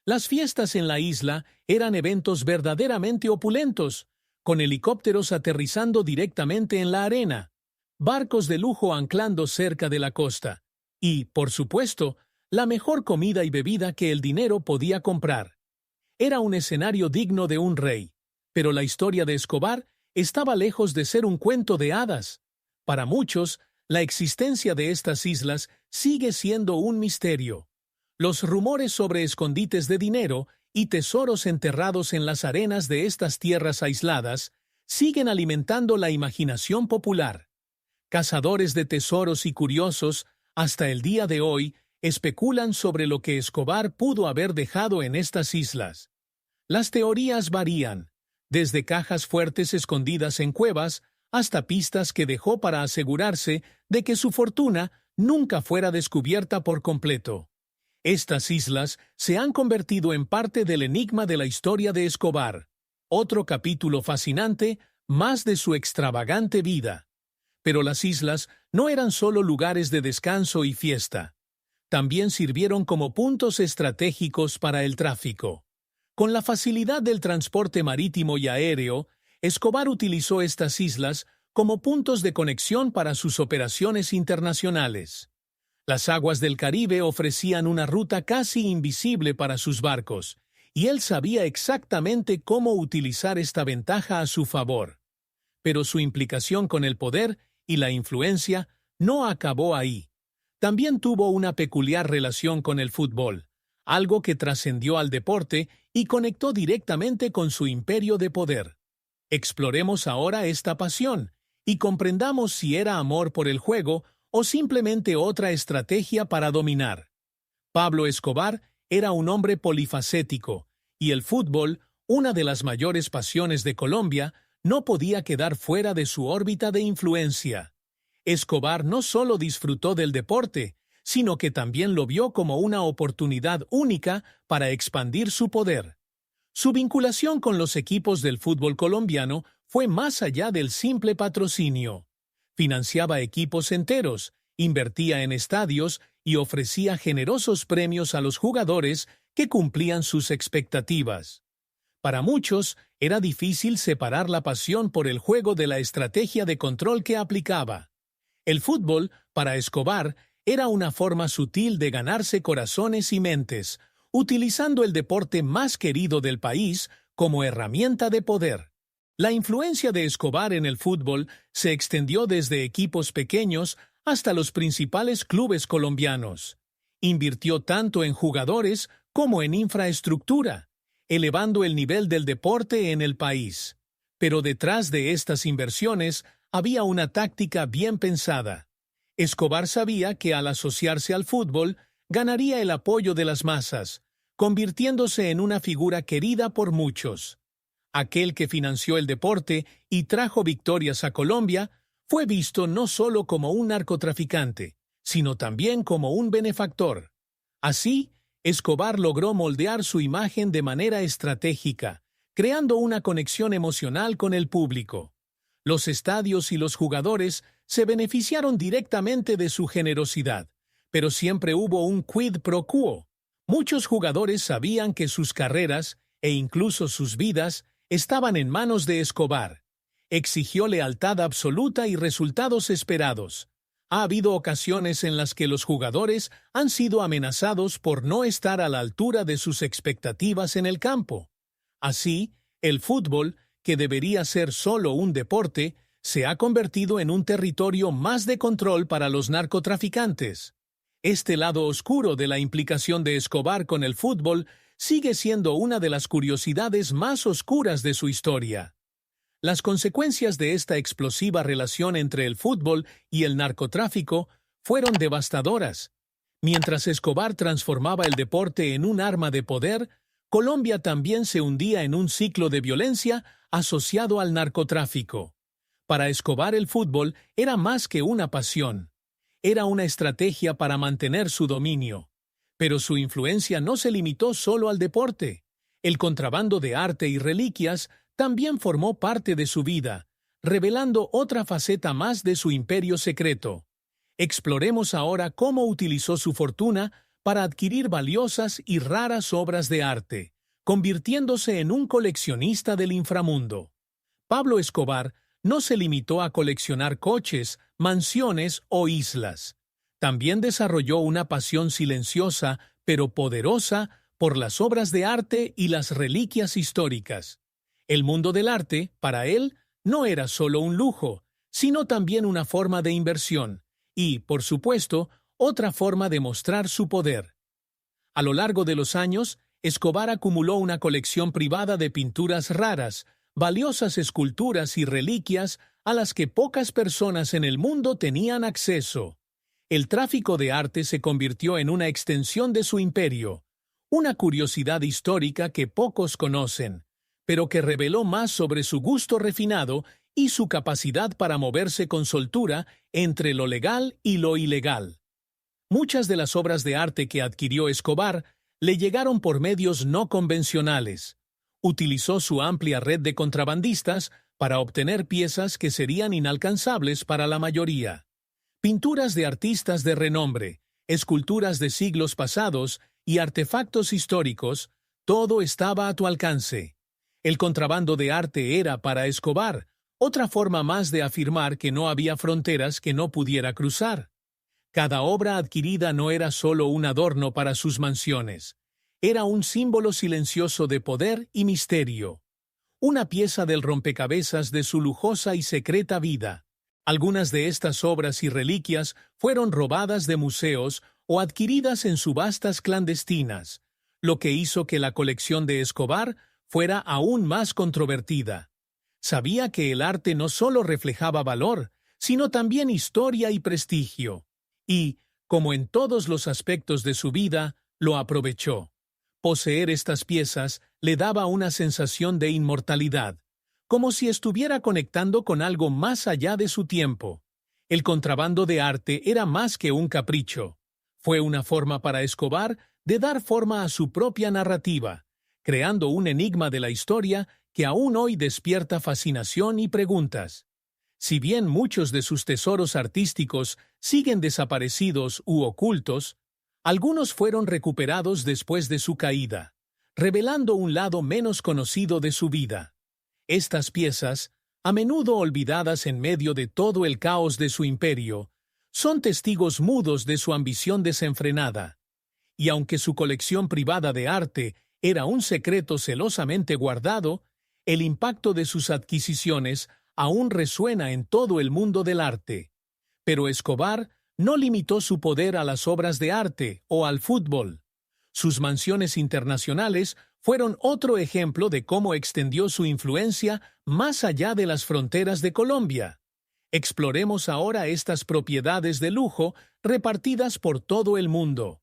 Las fiestas en la isla eran eventos verdaderamente opulentos, con helicópteros aterrizando directamente en la arena, barcos de lujo anclando cerca de la costa, y, por supuesto, la mejor comida y bebida que el dinero podía comprar. Era un escenario digno de un rey, pero la historia de Escobar estaba lejos de ser un cuento de hadas. Para muchos, la existencia de estas islas sigue siendo un misterio. Los rumores sobre escondites de dinero y tesoros enterrados en las arenas de estas tierras aisladas siguen alimentando la imaginación popular. Cazadores de tesoros y curiosos, hasta el día de hoy, especulan sobre lo que Escobar pudo haber dejado en estas islas. Las teorías varían, desde cajas fuertes escondidas en cuevas hasta pistas que dejó para asegurarse de que su fortuna nunca fuera descubierta por completo. Estas islas se han convertido en parte del enigma de la historia de Escobar, otro capítulo fascinante más de su extravagante vida. Pero las islas no eran solo lugares de descanso y fiesta. También sirvieron como puntos estratégicos para el tráfico. Con la facilidad del transporte marítimo y aéreo, Escobar utilizó estas islas como puntos de conexión para sus operaciones internacionales. Las aguas del Caribe ofrecían una ruta casi invisible para sus barcos, y él sabía exactamente cómo utilizar esta ventaja a su favor. Pero su implicación con el poder y la influencia no acabó ahí. También tuvo una peculiar relación con el fútbol, algo que trascendió al deporte y conectó directamente con su imperio de poder. Exploremos ahora esta pasión y comprendamos si era amor por el juego o simplemente otra estrategia para dominar. Pablo Escobar era un hombre polifacético, y el fútbol, una de las mayores pasiones de Colombia, no podía quedar fuera de su órbita de influencia. Escobar no solo disfrutó del deporte, sino que también lo vio como una oportunidad única para expandir su poder. Su vinculación con los equipos del fútbol colombiano fue más allá del simple patrocinio. Financiaba equipos enteros, invertía en estadios y ofrecía generosos premios a los jugadores que cumplían sus expectativas. Para muchos, era difícil separar la pasión por el juego de la estrategia de control que aplicaba. El fútbol, para Escobar, era una forma sutil de ganarse corazones y mentes, utilizando el deporte más querido del país como herramienta de poder. La influencia de Escobar en el fútbol se extendió desde equipos pequeños hasta los principales clubes colombianos. Invirtió tanto en jugadores como en infraestructura, elevando el nivel del deporte en el país. Pero detrás de estas inversiones había una táctica bien pensada. Escobar sabía que al asociarse al fútbol, ganaría el apoyo de las masas, convirtiéndose en una figura querida por muchos. Aquel que financió el deporte y trajo victorias a Colombia fue visto no solo como un narcotraficante, sino también como un benefactor. Así, Escobar logró moldear su imagen de manera estratégica, creando una conexión emocional con el público. Los estadios y los jugadores se beneficiaron directamente de su generosidad, pero siempre hubo un quid pro quo. Muchos jugadores sabían que sus carreras, e incluso sus vidas, estaban en manos de Escobar. Exigió lealtad absoluta y resultados esperados. Ha habido ocasiones en las que los jugadores han sido amenazados por no estar a la altura de sus expectativas en el campo. Así, el fútbol, que debería ser solo un deporte, se ha convertido en un territorio más de control para los narcotraficantes. Este lado oscuro de la implicación de Escobar con el fútbol sigue siendo una de las curiosidades más oscuras de su historia. Las consecuencias de esta explosiva relación entre el fútbol y el narcotráfico fueron devastadoras. Mientras Escobar transformaba el deporte en un arma de poder, Colombia también se hundía en un ciclo de violencia asociado al narcotráfico. Para Escobar el fútbol era más que una pasión. Era una estrategia para mantener su dominio. Pero su influencia no se limitó solo al deporte. El contrabando de arte y reliquias también formó parte de su vida, revelando otra faceta más de su imperio secreto. Exploremos ahora cómo utilizó su fortuna para adquirir valiosas y raras obras de arte, convirtiéndose en un coleccionista del inframundo. Pablo Escobar no se limitó a coleccionar coches, mansiones o islas. También desarrolló una pasión silenciosa, pero poderosa, por las obras de arte y las reliquias históricas. El mundo del arte, para él, no era solo un lujo, sino también una forma de inversión y, por supuesto, otra forma de mostrar su poder. A lo largo de los años, Escobar acumuló una colección privada de pinturas raras, valiosas esculturas y reliquias a las que pocas personas en el mundo tenían acceso. El tráfico de arte se convirtió en una extensión de su imperio, una curiosidad histórica que pocos conocen, pero que reveló más sobre su gusto refinado y su capacidad para moverse con soltura entre lo legal y lo ilegal. Muchas de las obras de arte que adquirió Escobar le llegaron por medios no convencionales. Utilizó su amplia red de contrabandistas para obtener piezas que serían inalcanzables para la mayoría. Pinturas de artistas de renombre, esculturas de siglos pasados y artefactos históricos, todo estaba a tu alcance. El contrabando de arte era, para Escobar, otra forma más de afirmar que no había fronteras que no pudiera cruzar. Cada obra adquirida no era solo un adorno para sus mansiones, era un símbolo silencioso de poder y misterio. Una pieza del rompecabezas de su lujosa y secreta vida. Algunas de estas obras y reliquias fueron robadas de museos o adquiridas en subastas clandestinas, lo que hizo que la colección de Escobar fuera aún más controvertida. Sabía que el arte no solo reflejaba valor, sino también historia y prestigio. Y, como en todos los aspectos de su vida, lo aprovechó. Poseer estas piezas le daba una sensación de inmortalidad, como si estuviera conectando con algo más allá de su tiempo. El contrabando de arte era más que un capricho. Fue una forma para Escobar de dar forma a su propia narrativa, creando un enigma de la historia que aún hoy despierta fascinación y preguntas. Si bien muchos de sus tesoros artísticos siguen desaparecidos u ocultos, algunos fueron recuperados después de su caída, revelando un lado menos conocido de su vida. Estas piezas, a menudo olvidadas en medio de todo el caos de su imperio, son testigos mudos de su ambición desenfrenada. Y aunque su colección privada de arte era un secreto celosamente guardado, El impacto de sus adquisiciones aún resuena en todo el mundo del arte. Pero Escobar no limitó su poder a las obras de arte o al fútbol. Sus mansiones internacionales fueron otro ejemplo de cómo extendió su influencia más allá de las fronteras de Colombia. Exploremos ahora estas propiedades de lujo repartidas por todo el mundo.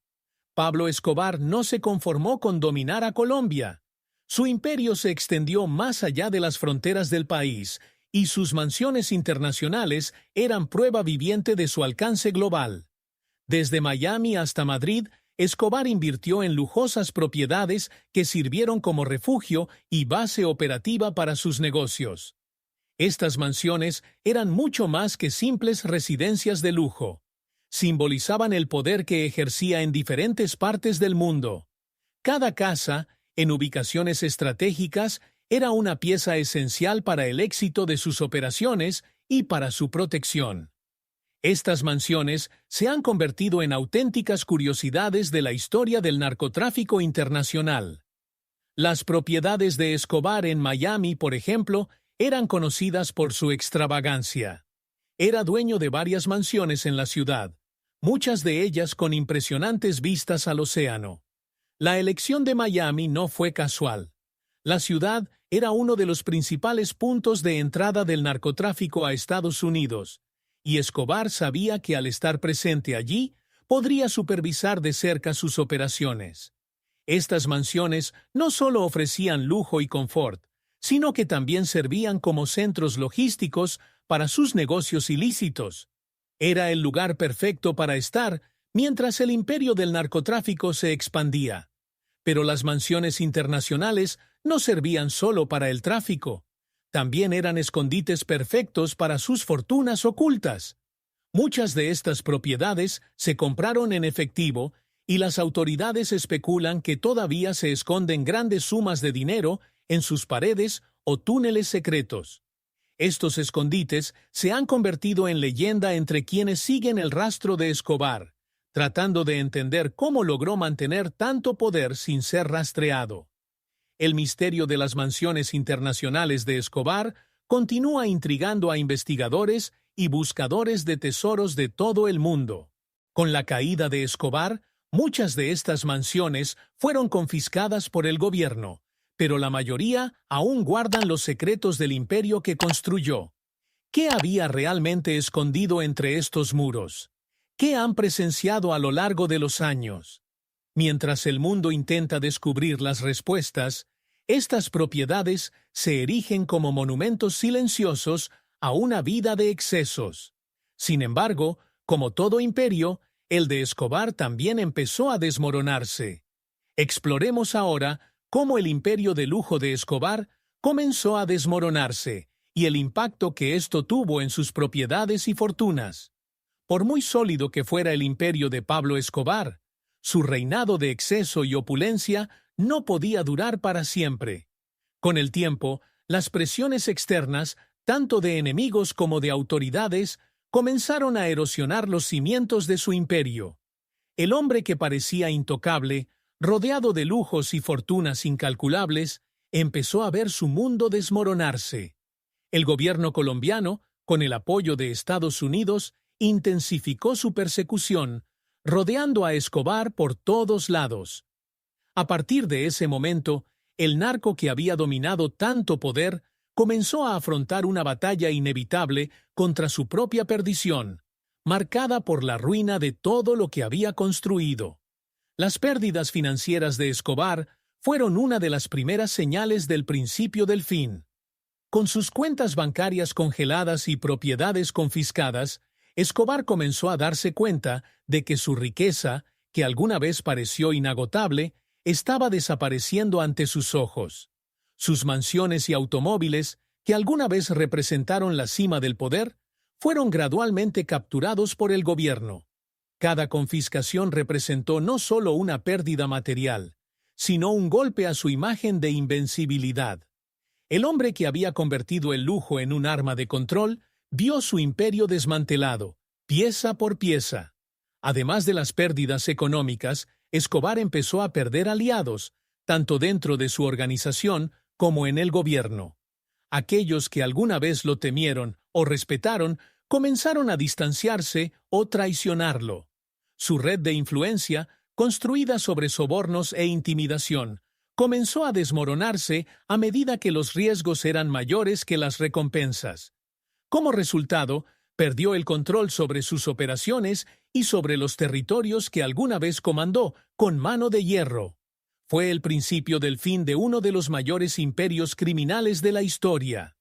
Pablo Escobar no se conformó con dominar a Colombia. Su imperio se extendió más allá de las fronteras del país, y sus mansiones internacionales eran prueba viviente de su alcance global. Desde Miami hasta Madrid, Escobar invirtió en lujosas propiedades que sirvieron como refugio y base operativa para sus negocios. Estas mansiones eran mucho más que simples residencias de lujo. Simbolizaban el poder que ejercía en diferentes partes del mundo. Cada casa, en ubicaciones estratégicas, era una pieza esencial para el éxito de sus operaciones y para su protección. Estas mansiones se han convertido en auténticas curiosidades de la historia del narcotráfico internacional. Las propiedades de Escobar en Miami, por ejemplo, eran conocidas por su extravagancia. Era dueño de varias mansiones en la ciudad, muchas de ellas con impresionantes vistas al océano. La elección de Miami no fue casual. La ciudad era uno de los principales puntos de entrada del narcotráfico a Estados Unidos, y Escobar sabía que al estar presente allí, podría supervisar de cerca sus operaciones. Estas mansiones no solo ofrecían lujo y confort, sino que también servían como centros logísticos para sus negocios ilícitos. Era el lugar perfecto para estar mientras el imperio del narcotráfico se expandía. Pero las mansiones internacionales no servían solo para el tráfico. También eran escondites perfectos para sus fortunas ocultas. Muchas de estas propiedades se compraron en efectivo y las autoridades especulan que todavía se esconden grandes sumas de dinero en sus paredes o túneles secretos. Estos escondites se han convertido en leyenda entre quienes siguen el rastro de Escobar, tratando de entender cómo logró mantener tanto poder sin ser rastreado. El misterio de las mansiones internacionales de Escobar continúa intrigando a investigadores y buscadores de tesoros de todo el mundo. Con la caída de Escobar, muchas de estas mansiones fueron confiscadas por el gobierno, pero la mayoría aún guardan los secretos del imperio que construyó. ¿Qué había realmente escondido entre estos muros? ¿Qué han presenciado a lo largo de los años? Mientras el mundo intenta descubrir las respuestas, estas propiedades se erigen como monumentos silenciosos a una vida de excesos. Sin embargo, como todo imperio, el de Escobar también empezó a desmoronarse. Exploremos ahora cómo el imperio de lujo de Escobar comenzó a desmoronarse y el impacto que esto tuvo en sus propiedades y fortunas. Por muy sólido que fuera el imperio de Pablo Escobar, su reinado de exceso y opulencia no podía durar para siempre. Con el tiempo, las presiones externas, tanto de enemigos como de autoridades, comenzaron a erosionar los cimientos de su imperio. El hombre que parecía intocable, rodeado de lujos y fortunas incalculables, empezó a ver su mundo desmoronarse. El gobierno colombiano, con el apoyo de Estados Unidos, intensificó su persecución, rodeando a Escobar por todos lados. A partir de ese momento, el narco que había dominado tanto poder comenzó a afrontar una batalla inevitable contra su propia perdición, marcada por la ruina de todo lo que había construido. Las pérdidas financieras de Escobar fueron una de las primeras señales del principio del fin. Con sus cuentas bancarias congeladas y propiedades confiscadas, Escobar comenzó a darse cuenta de que su riqueza, que alguna vez pareció inagotable, estaba desapareciendo ante sus ojos. Sus mansiones y automóviles, que alguna vez representaron la cima del poder, fueron gradualmente capturados por el gobierno. Cada confiscación representó no solo una pérdida material, sino un golpe a su imagen de invencibilidad. El hombre que había convertido el lujo en un arma de control vio su imperio desmantelado, pieza por pieza. Además de las pérdidas económicas, Escobar empezó a perder aliados, tanto dentro de su organización como en el gobierno. Aquellos que alguna vez lo temieron o respetaron comenzaron a distanciarse o traicionarlo. Su red de influencia, construida sobre sobornos e intimidación, comenzó a desmoronarse a medida que los riesgos eran mayores que las recompensas. Como resultado, perdió el control sobre sus operaciones y sobre los territorios que alguna vez comandó con mano de hierro. Fue el principio del fin de uno de los mayores imperios criminales de la historia.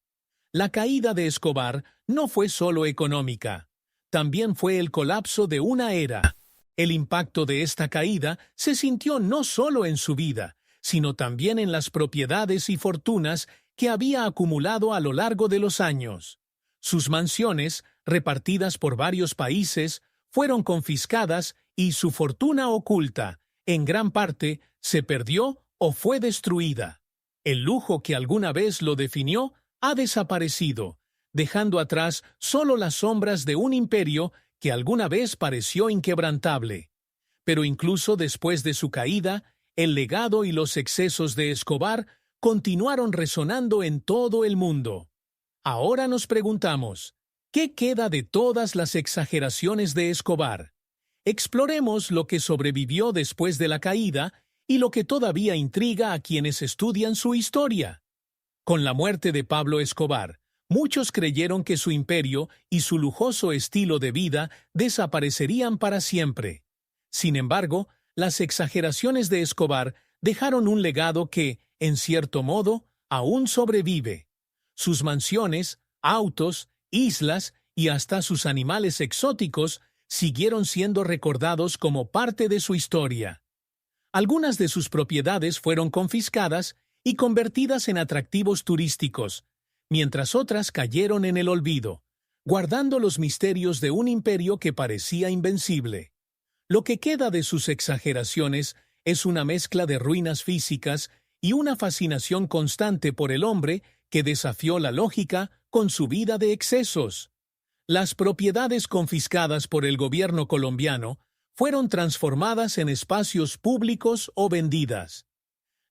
La caída de Escobar no fue solo económica, también fue el colapso de una era. El impacto de esta caída se sintió no solo en su vida, sino también en las propiedades y fortunas que había acumulado a lo largo de los años. Sus mansiones, repartidas por varios países, fueron confiscadas y su fortuna oculta, en gran parte, se perdió o fue destruida. El lujo que alguna vez lo definió ha desaparecido, dejando atrás solo las sombras de un imperio que alguna vez pareció inquebrantable. Pero incluso después de su caída, el legado y los excesos de Escobar continuaron resonando en todo el mundo. Ahora nos preguntamos, ¿qué queda de todas las exageraciones de Escobar? Exploremos lo que sobrevivió después de la caída y lo que todavía intriga a quienes estudian su historia. Con la muerte de Pablo Escobar, muchos creyeron que su imperio y su lujoso estilo de vida desaparecerían para siempre. Sin embargo, las exageraciones de Escobar dejaron un legado que, en cierto modo, aún sobrevive. Sus mansiones, autos, islas y hasta sus animales exóticos siguieron siendo recordados como parte de su historia. Algunas de sus propiedades fueron confiscadas y convertidas en atractivos turísticos, mientras otras cayeron en el olvido, guardando los misterios de un imperio que parecía invencible. Lo que queda de sus exageraciones es una mezcla de ruinas físicas y una fascinación constante por el hombre que desafió la lógica con su vida de excesos. Las propiedades confiscadas por el gobierno colombiano fueron transformadas en espacios públicos o vendidas.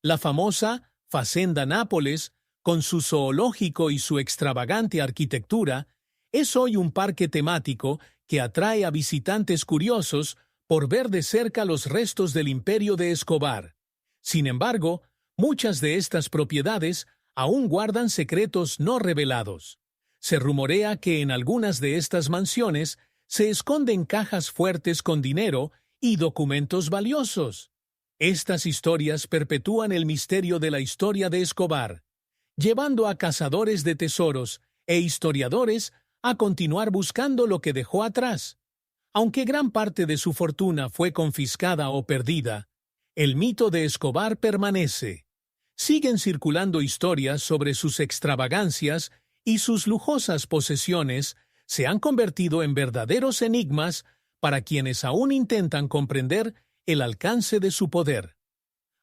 La famosa Facenda Nápoles, con su zoológico y su extravagante arquitectura, es hoy un parque temático que atrae a visitantes curiosos por ver de cerca los restos del imperio de Escobar. Sin embargo, muchas de estas propiedades aún guardan secretos no revelados. Se rumorea que en algunas de estas mansiones se esconden cajas fuertes con dinero y documentos valiosos. Estas historias perpetúan el misterio de la historia de Escobar, llevando a cazadores de tesoros e historiadores a continuar buscando lo que dejó atrás. Aunque gran parte de su fortuna fue confiscada o perdida, el mito de Escobar permanece. Siguen circulando historias sobre sus extravagancias y sus lujosas posesiones se han convertido en verdaderos enigmas para quienes aún intentan comprender el alcance de su poder.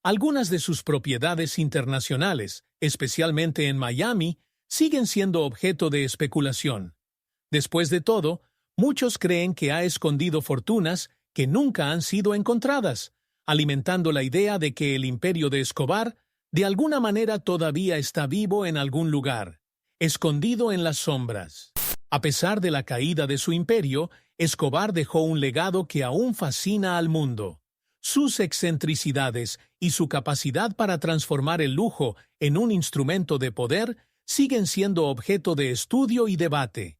Algunas de sus propiedades internacionales, especialmente en Miami, siguen siendo objeto de especulación. Después de todo, muchos creen que ha escondido fortunas que nunca han sido encontradas, alimentando la idea de que el imperio de Escobar de alguna manera todavía está vivo en algún lugar, escondido en las sombras. A pesar de la caída de su imperio, Escobar dejó un legado que aún fascina al mundo. Sus excentricidades y su capacidad para transformar el lujo en un instrumento de poder siguen siendo objeto de estudio y debate.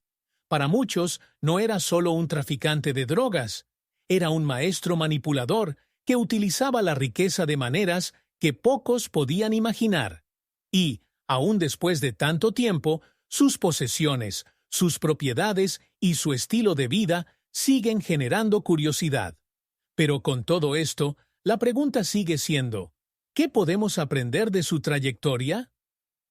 Para muchos, no era solo un traficante de drogas, era un maestro manipulador que utilizaba la riqueza de maneras que pocos podían imaginar. Y, aún después de tanto tiempo, sus posesiones, sus propiedades y su estilo de vida siguen generando curiosidad. Pero con todo esto, la pregunta sigue siendo, ¿qué podemos aprender de su trayectoria?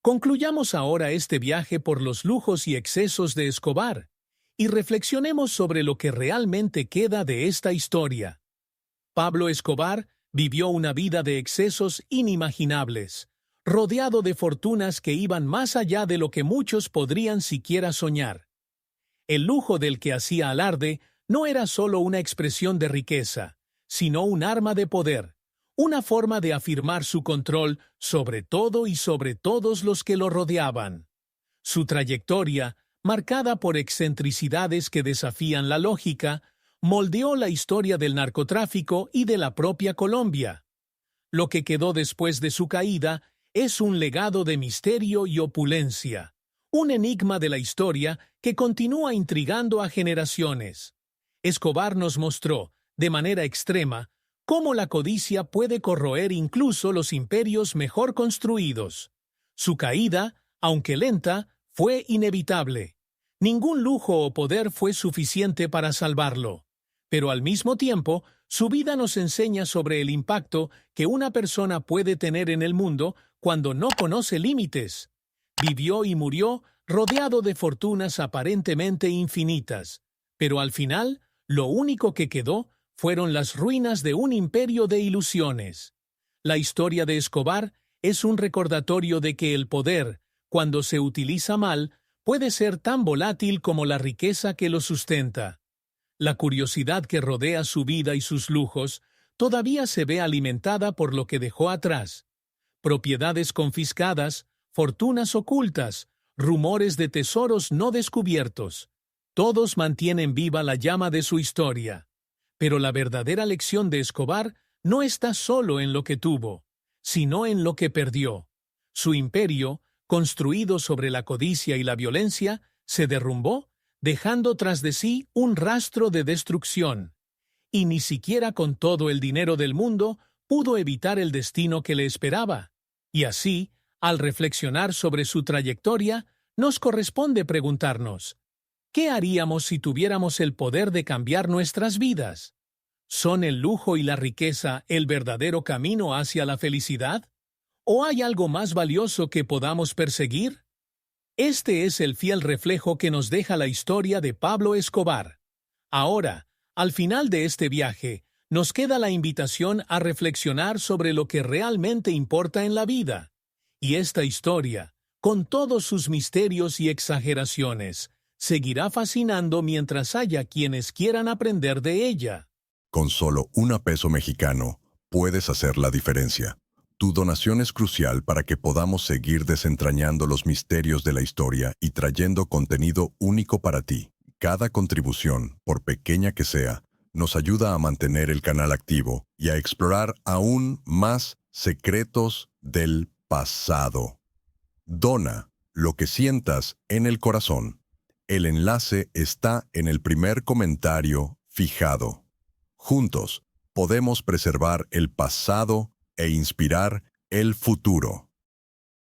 Concluyamos ahora este viaje por los lujos y excesos de Escobar y reflexionemos sobre lo que realmente queda de esta historia. Pablo Escobar vivió una vida de excesos inimaginables, rodeado de fortunas que iban más allá de lo que muchos podrían siquiera soñar. El lujo del que hacía alarde no era solo una expresión de riqueza, sino un arma de poder, una forma de afirmar su control sobre todo y sobre todos los que lo rodeaban. Su trayectoria, marcada por excentricidades que desafían la lógica, moldeó la historia del narcotráfico y de la propia Colombia. Lo que quedó después de su caída es un legado de misterio y opulencia, un enigma de la historia que continúa intrigando a generaciones. Escobar nos mostró, de manera extrema, cómo la codicia puede corroer incluso los imperios mejor construidos. Su caída, aunque lenta, fue inevitable. Ningún lujo o poder fue suficiente para salvarlo. Pero al mismo tiempo, su vida nos enseña sobre el impacto que una persona puede tener en el mundo cuando no conoce límites. Vivió y murió rodeado de fortunas aparentemente infinitas, pero al final, lo único que quedó fueron las ruinas de un imperio de ilusiones. La historia de Escobar es un recordatorio de que el poder, cuando se utiliza mal, puede ser tan volátil como la riqueza que lo sustenta. La curiosidad que rodea su vida y sus lujos todavía se ve alimentada por lo que dejó atrás. Propiedades confiscadas, fortunas ocultas, rumores de tesoros no descubiertos. Todos mantienen viva la llama de su historia. Pero la verdadera lección de Escobar no está solo en lo que tuvo, sino en lo que perdió. Su imperio, construido sobre la codicia y la violencia, se derrumbó, dejando tras de sí un rastro de destrucción. Y ni siquiera con todo el dinero del mundo pudo evitar el destino que le esperaba. Y así, al reflexionar sobre su trayectoria, nos corresponde preguntarnos, ¿qué haríamos si tuviéramos el poder de cambiar nuestras vidas? ¿Son el lujo y la riqueza el verdadero camino hacia la felicidad? ¿O hay algo más valioso que podamos perseguir? Este es el fiel reflejo que nos deja la historia de Pablo Escobar. Ahora, al final de este viaje, nos queda la invitación a reflexionar sobre lo que realmente importa en la vida. Y esta historia, con todos sus misterios y exageraciones, seguirá fascinando mientras haya quienes quieran aprender de ella. Con solo $1 mexicano, puedes hacer la diferencia. Tu donación es crucial para que podamos seguir desentrañando los misterios de la historia y trayendo contenido único para ti. Cada contribución, por pequeña que sea, nos ayuda a mantener el canal activo y a explorar aún más secretos del pasado. Dona lo que sientas en el corazón. El enlace está en el primer comentario fijado. Juntos, podemos preservar el pasado e inspirar el futuro.